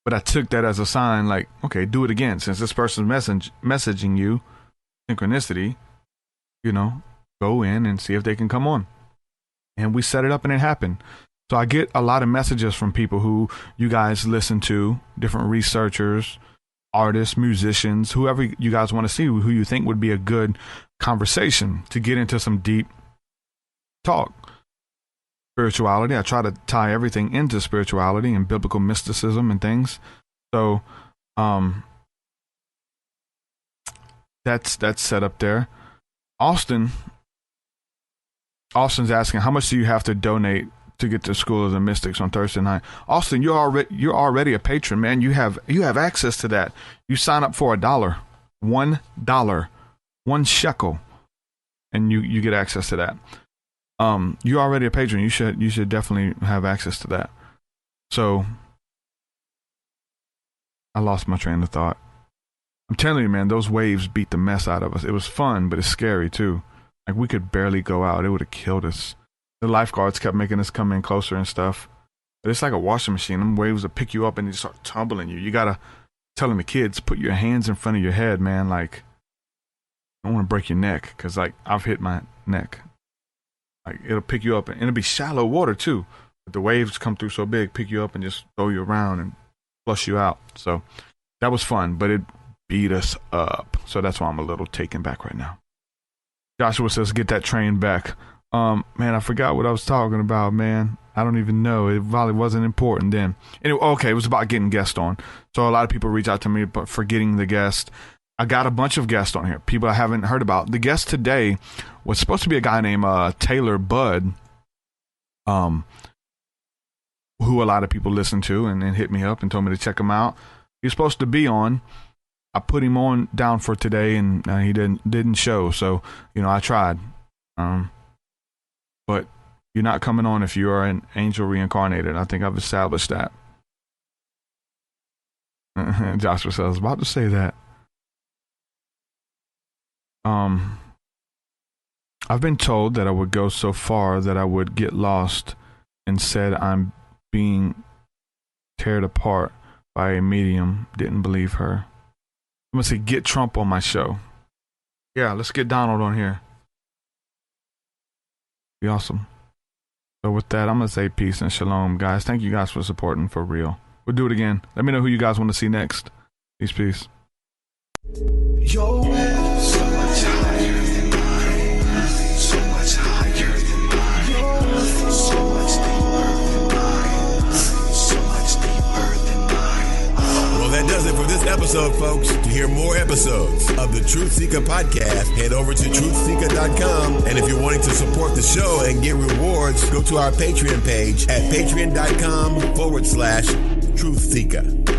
But I took that as a sign, like, okay, do it again. Since this person's messaging you, synchronicity, you know, go in and see if they can come on. And we set it up and it happened. So I get a lot of messages from people who you guys listen to, different researchers, artists, musicians, whoever you guys want to see, who you think would be a good conversation to get into some deep talk. spirituality. I try to tie everything into spirituality and biblical mysticism and things. So that's set up there. Austin's asking, how much do you have to donate to get to School of the Mystics on Thursday night? Austin, you're already a patron, man. You have access to that. You sign up for $1, $1 shekel, and you get access to that. You're already a patron. You should definitely have access to that. So I lost my train of thought. I'm telling you, man, those waves beat the mess out of us. It was fun, but it's scary too. Like, we could barely go out. It would have killed us. The lifeguards kept making us come in closer and stuff. But it's like a washing machine. Them waves will pick you up and they start tumbling you. You gotta, telling the kids, put your hands in front of your head, man. Like, I don't want to break your neck, because like I've hit my neck. Like, it'll pick you up, and it'll be shallow water too. But the waves come through so big, pick you up and just throw you around and flush you out. So that was fun, but it beat us up. So that's why I'm a little taken back right now. Joshua says, get that train back. Man, I forgot what I was talking about, man. I don't even know. It probably wasn't important then. Anyway, okay, it was about getting guests on. So a lot of people reach out to me for getting the guest. I got a bunch of guests on here, people I haven't heard about. The guest today was supposed to be a guy named Taylor Budd, who a lot of people listened to and hit me up and told me to check him out. He was supposed to be on. I put him on down for today, and he didn't show. So, I tried. But you're not coming on if you are an angel reincarnated. I think I've established that. Joshua says, I was about to say that. I've been told that I would go so far that I would get lost, and said I'm being teared apart by a medium. Didn't believe her. I'm going to say, get Trump on my show. Yeah, let's get Donald on here. Be awesome. So with that, I'm going to say peace and shalom, guys. Thank you guys for supporting, for real. We'll do it again. Let me know who you guys want to see next. Peace. Your way so much higher than mine, so much higher than mine, so much deeper than mine, so much deeper than mine. Well, that does it for this episode, folks. To hear more episodes of the Truth Seeker podcast, head over to truthseeker.com. And if you're wanting to support the show and get rewards, go to our Patreon page at patreon.com/truthseeker.